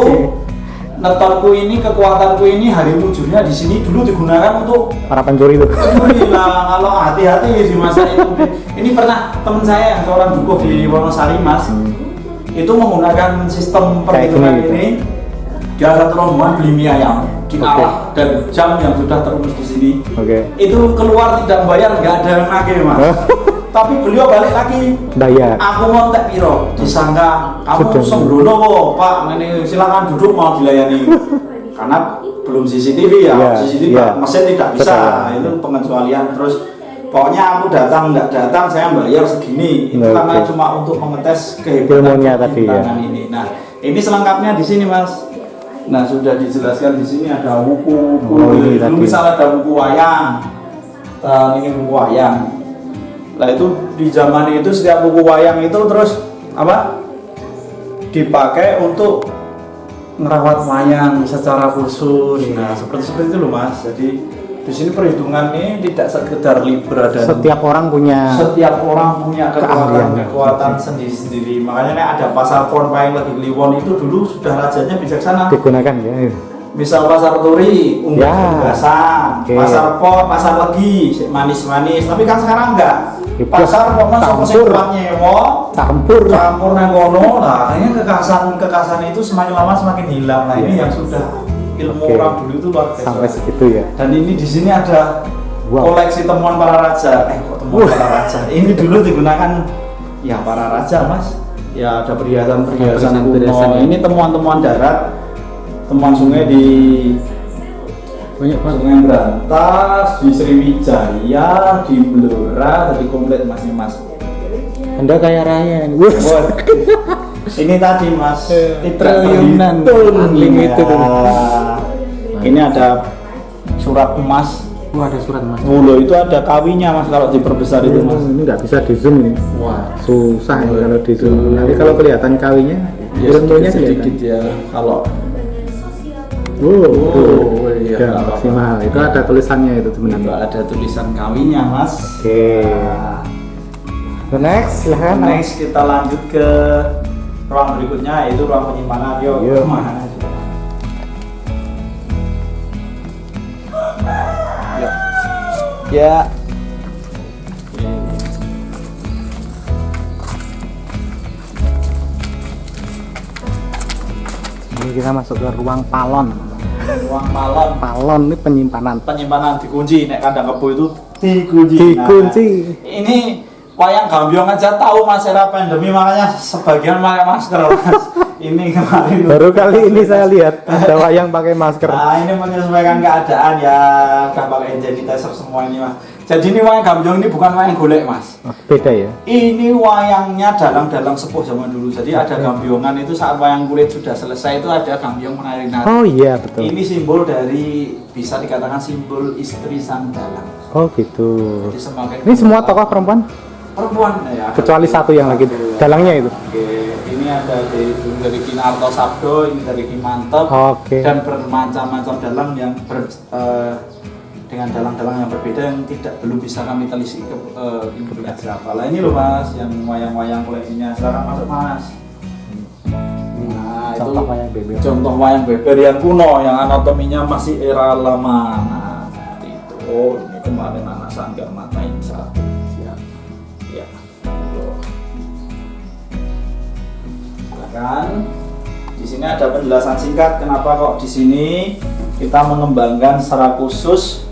netonku ini, kekuatanku ini, hari mujurnya di sini dulu digunakan untuk Para pencuri itu. pencuri lah. Kalau hati-hati di masa itu. Ini pernah teman saya yang seorang dukuh di Wonosari mas, itu menggunakan sistem perhitungan Kayak gini, ini. Dia ada rombongan beli mie ayam di arah dan jam yang sudah terus di sini. Oke. Itu keluar tidak bayar, nggak ada yang nagih mas. Tapi beliau balik lagi, Bayar. aku mau tak piro, disangka kamu Sudah. sembrono kok pak, ini silakan duduk mau dilayani. Karena belum CCTV ya, Iya, CCTV iya. mesin tidak bisa, Betul. itu pengecualian. Terus pokoknya aku datang nggak datang saya bayar segini, itu Oke. karena cuma untuk mengetes kehebatan Ilmunya tadi, ya. kebintangan ini. Nah ini selengkapnya di sini mas. Nah sudah dijelaskan di sini ada buku, Oh, ini dulu tadi. misal ada buku wayang, ini buku wayang. Nah itu di zaman itu setiap buku wayang itu terus apa dipakai untuk merawat wayang secara khusus. Nah seperti itu loh mas. Jadi di sini perhitungan ini tidak sekedar Libra dan Setiap orang punya. setiap orang punya Keahliannya. kekuatan sendiri-sendiri. Makanya nih ada pasar pon paling lagi Kliwon itu dulu sudah rajanya bijaksana. Digunakan ya. Misal pasar turi, unggas Ya. unggasan, Oke. pasar pon, pasar legi, manis-manis. Tapi kan sekarang enggak. Bebas. Pasar pon sama sing Campur. kuat nyewa, Campur. campur nang kono. Nah, kayaknya kekasan itu semakin lama semakin hilang. Nah, ini Ya. yang sudah ilmu Oke. orang dulu itu luar biasa. Sampai segitu ya. Dan ini di sini ada Wow. koleksi temuan para raja. Kok temuan para raja? Ini dulu digunakan ya para raja, Mas. Ya ada perhiasan-perhiasan kuno. Perhiasan-perhiasan. Ini temuan-temuan darat, temuan sungai di Banyak Sungai Brantas, di Sriwijaya, di Blora, tadi komplit Mas ini Mas. Anda kaya raya ini. Wah. Wah, ini tadi Mas, tidak Triliunan. terhitung. Unlimited. Ya. Ini ada surat emas. Wah, ada surat mas. Wulu itu ada kawinya Mas kalau diperbesar itu Mas. Ini nggak bisa di zoom ini. Wah, Susah ini kalau di zoom. Nanti kalau kelihatan kawinya, ya ilmunya sedikit kelihatan. ya. Kalau Wow, iya, ya, nggak apa-apa. maksimal. Itu ada tulisannya itu itu sebenarnya. ada tulisan kawinya Mas. Oke. Nah, So, next, silahkan. next kita lanjut ke ruang berikutnya yaitu ruang penyimpanan. Yuk, Yuk. kemana? Yuk. Ya. Ini kita masuk ke ruang palon. Ruang malam Palon ini penyimpanan. penyimpanan dikunci. Nek kandang kebo itu dikunci. Dikunci. Nah, ini wayang gambyong aja tahu Mas era pandemi makanya sebagian pakai masker Mas. Ini kemarin Baru kali ini saya lihat ada wayang pakai masker. Nah ini menyesuaikan keadaan ya, udah pakai hand sanitizer semua ini Mas. Jadi ini wayang gambyong ini bukan wayang golek Mas. Oh, beda ya. Ini wayangnya dalang-dalang sepuh zaman dulu. Jadi ada gambyongan itu saat wayang kulit sudah selesai itu ada gambyong menari-nari. Oh iya betul. Ini simbol dari bisa dikatakan simbol istri sang dalang. Oh gitu. Jadi semakin Ini semua tokoh perempuan? perempuan ya. Kecuali satu yang lagi dalangnya itu. Oke, ini ada dari Ki Narto Sabdo, ini dari Ki Mantep, Oke. dan bermacam-macam dalang yang dengan dalang-dalang yang berbeda yang belum bisa kami telisik ini punya siapa. Lah ini loh Mas, yang wayang-wayang koleksinya. Sekarang masuk Mas. Nah, Contoh itu wayang beber. contoh wayang beber yang kuno, yang anatominya masih era lama. Nah, seperti itu. Oh, ini kemarin anak sanggar matain satu. Ya. Kan di sini ada penjelasan singkat kenapa kok di sini kita mengembangkan secara khusus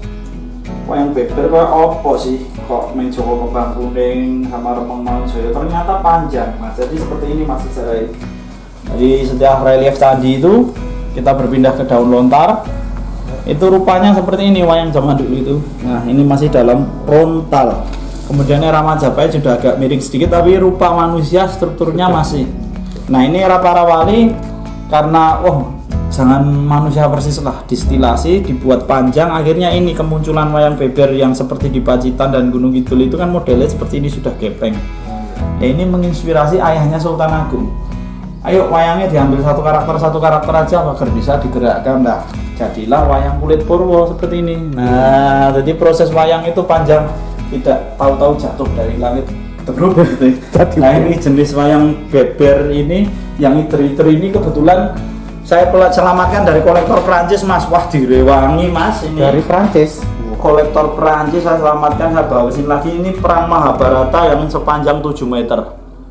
wayang beber. Kok opo sih kok main Joko Kembang Kuning sama Remeng Mangunjoyo ternyata panjang Mas. Jadi seperti ini Mas sejarah. Jadi setiap relief tadi itu kita berpindah ke daun lontar, itu rupanya seperti ini wayang zaman dulu itu. Nah ini masih dalam frontal, kemudian era Majapahit sudah agak miring sedikit tapi rupa manusia strukturnya masih. Nah ini era para wali karena jangan manusia persis lah, distilasi dibuat panjang, akhirnya ini kemunculan wayang beber yang seperti di Pacitan dan Gunung Kidul itu kan modelnya seperti ini sudah gepeng. Ya ini menginspirasi ayahnya Sultan Agung. Ayo wayangnya diambil satu karakter aja agar bisa digerakkan. Nah jadilah wayang kulit purwo seperti ini. Nah jadi proses wayang itu panjang, tidak tahu-tahu jatuh dari langit terus gitu. Nah ini jenis wayang beber ini yang iter-iter ini kebetulan saya selamatkan dari kolektor Prancis Mas. Wah direwangi Mas ini. Dari Prancis. Kolektor Prancis saya selamatkan, saya bawain lagi. Ini perang Mahabharata yang sepanjang 7 meter.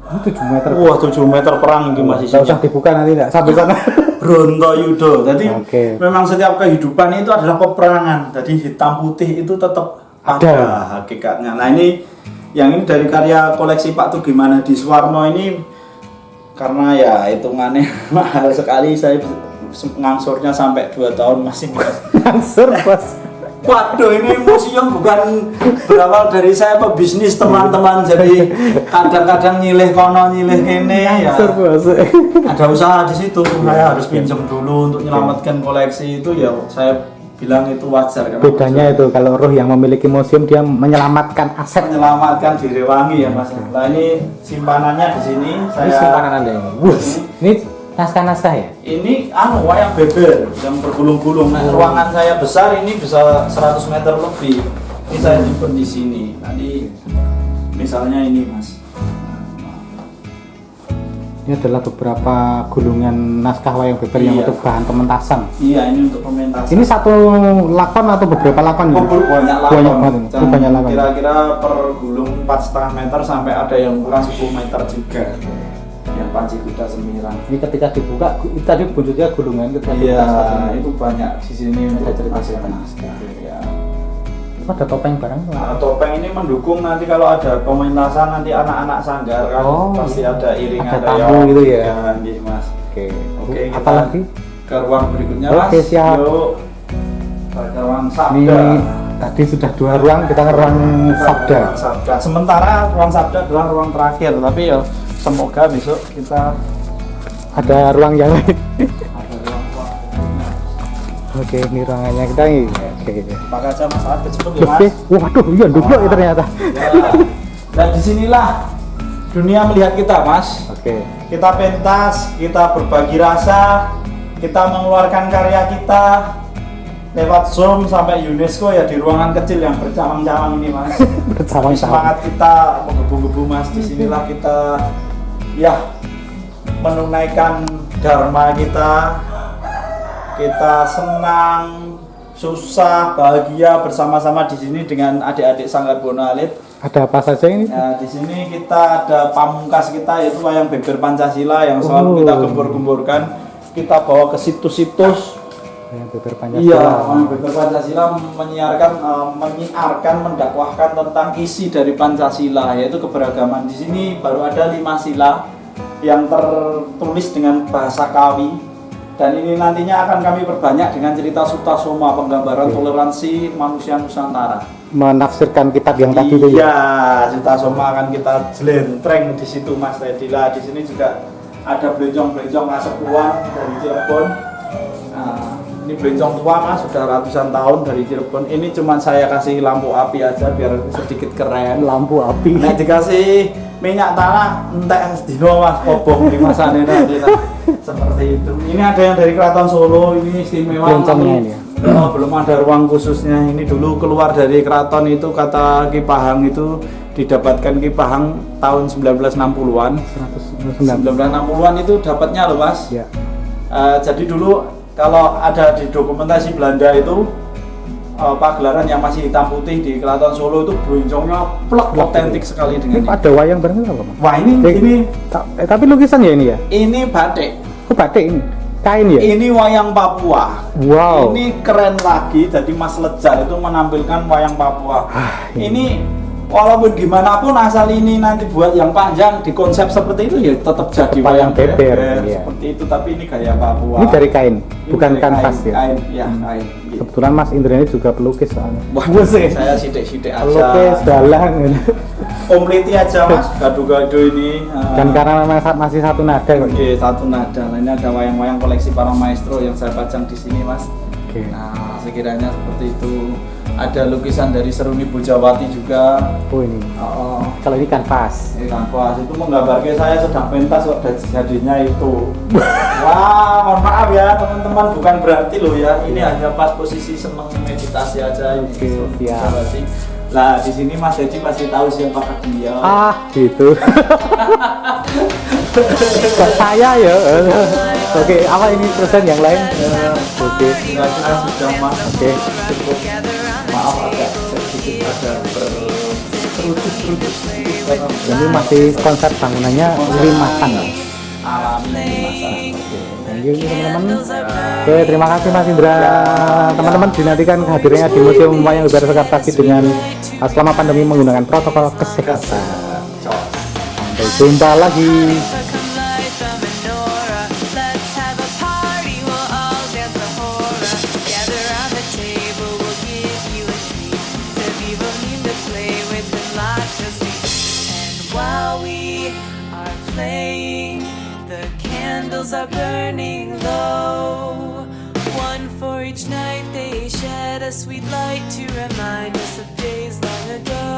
Ini 7 meter. Wah 7 meter perang ini masih Nggak usah dibuka nanti enggak sampai sana. Brontoyudo. Jadi Oke. memang setiap kehidupan itu adalah peperangan. Jadi hitam putih itu tetap ada hakikatnya. Nah ini yang ini dari karya koleksi Pak Tugimana di Suwarno ini, karena ya hitungannya mahal sekali, saya ngangsurnya sampai 2 tahun masih Ngangsur Bos. waduh ini museum bukan berawal dari saya pebisnis teman-teman, jadi kadang-kadang nyilih kono nyilih kene ya Ngangsur Bos. ada usaha di situ. Saya harus pinjam dulu untuk menyelamatkan koleksi itu, ya saya bilang itu wajar karena Bedanya itu kalau roh yang memiliki museum dia menyelamatkan aset. menyelamatkan Direwangi ya Mas. Nah ini simpanannya di sini. Ini Saya simpanan Anda ini. Bus. Ini naskah-naskah ya? ini wayang beber yang bergulung-gulung. Nah, ruangan saya besar ini bisa 100 meter lebih. Ini saya simpan di sini. Tadi misalnya ini Mas. Ini adalah beberapa gulungan naskah wayang beber yang Iya. untuk bahan pementasan. Iya, ini untuk pementasan. Ini satu lakon atau beberapa lakon? Oh, ini? banyak lakon. Banyak banget ini. Dan Ini banyak lakon. Kira-kira per gulung 4,5 meter sampai ada yang ukuran 10 meter juga. Yang Panji Kuda Semirang. Ini ketika dibuka, itu tadi wujudnya gulungan ketika Iya, dibuka saat ini. itu banyak di sini untuk cerita-cerita. Ya. Itu ada topeng barang. Nah, topeng ini mendukung nanti kalau ada pementasan nanti anak-anak sanggar kan Oh, pasti iya. ada iringan Ada tamu gitu ya? Iya, Mas. Oke. Oke, kita Apa lagi? ke ruang berikutnya Oke, Mas. siap. Yuk. Ke ruang Ini sabda. tadi sudah 2 ruang, kita ke ruang sabda. Ruang sabda. Sementara ruang sabda adalah ruang terakhir, tapi ya semoga besok kita Ada ruang yang lain. ada ruang-ruang. Oke, ini ruangannya kita ini. Oke. Pakai aja Mas Arif cepet ya Oke, Mas. waduh, iya duduk ya ternyata. Ya. Dan disinilah dunia melihat kita Mas. Oke. Kita pentas, kita berbagi rasa, kita mengeluarkan karya kita lewat Zoom sampai UNESCO ya di ruangan kecil yang bercamang-camang ini Mas. Bercamang-camang. Semangat kita menggebu-gebu Mas. Disinilah kita ya menunaikan dharma kita. Kita senang, susah, bahagia bersama-sama di sini dengan adik-adik Sanggar Bono Alit. Ada apa saja ini? Nah, di sini kita ada pamungkas kita yaitu wayang beber Pancasila yang selalu kita gembur-gemburkan. Kita bawa ke situs-situs. Yang beber Iya, Pancasila. wayang beber Pancasila menyiarkan, mendakwahkan tentang isi dari Pancasila yaitu keberagaman. Di sini baru ada 5 sila yang tertulis dengan bahasa Kawi. Dan ini nantinya akan kami perbanyak dengan cerita Sutasoma, penggambaran toleransi manusia Nusantara. Menafsirkan kitab yang tadi itu ya. Iya, Sutasoma akan kita jelentreng di situ Mas Tedila. Di sini juga ada belencong-belencong Kasepuan dari Cirebon. Nah, Ini bencong tua mas, sudah ratusan tahun dari Cirebon. Ini cuma saya kasih lampu api aja biar sedikit keren. Lampu api. Nah dikasih minyak tanah entek sedino mas, kobong di masane nanti. Seperti itu. Ini ada yang dari Keraton Solo, ini istimewa. Bencongnya ini ya? Belum ada ruang khususnya. Ini dulu keluar dari keraton itu kata Ki Pahang itu didapatkan Ki Pahang tahun 1960-an. 1960-an itu dapatnya loh mas. Ya. Jadi dulu kalau ada di dokumentasi Belanda itu pagelaran yang masih hitam putih di Keraton Solo itu bencongnya plek otentik sekali Ini dengan ada wayang bareng apa mas? wah ini Tapi lukisan ya ini ya? ini batik. Oh batik ini? Kain ya? Ini wayang Papua. Wow. Ini keren lagi. Jadi Mas Lejar itu menampilkan wayang Papua. Ini walaupun gimana pun asal ini nanti buat yang panjang di konsep seperti itu ya tetap jadi wayang beber iya. seperti itu. Tapi ini gaya Papua. Ini dari kain, Ini bukan dari kanvas kain, ya? Kain, ya kain. Gitu. Kebetulan Mas Indra ini juga pelukis soalnya. Wah, saya sidik-sidik aja. Pelukis dalang. Omliti aja mas, gado-gado ini. Dan karena memang masih satu nada kok. Oke, satu nada. Nah, ini ada wayang-wayang koleksi para maestro yang saya pajang di sini mas. Oke. Nah, sekiranya seperti itu. Ada lukisan dari Seruni Bojawati juga. Oh ini. Kalau ini kanvas. Ini kanvas itu menggambarkan saya sedang pentas kok jadinya itu. Wah, mohon maaf ya teman-teman, bukan berarti loh ya. Ini hanya pas posisi seneng meditasi aja ini. Oke, Seruni siap. Bojawati. Lah di sini Mas Deji pasti tahu siapa dia. Gitu. Kok saya ya? Oke, apa ini persen yang lain? Oke. Kira-kira sudah mas. Oke. Cukup. Maaf agak sedikit ada berkerucut karena Ini masih konsep bangunannya limasan. alami masa. Thank you teman-teman. Oke, terima kasih Mas Indra. Teman-teman dinantikan kehadirannya di Museum Wayang Beber Sekartagi dengan selama pandemi menggunakan protokol kesehatan. Sampai jumpa lagi. Come light the menorah. Let's have a party. We'll all dance the hora. Gather round the table. We'll give you a treat. Serve evil need to play with and lots of sweets. And while we are playing, the candles are burning low. One for each night they shed a sweet light to remind us of days long ago.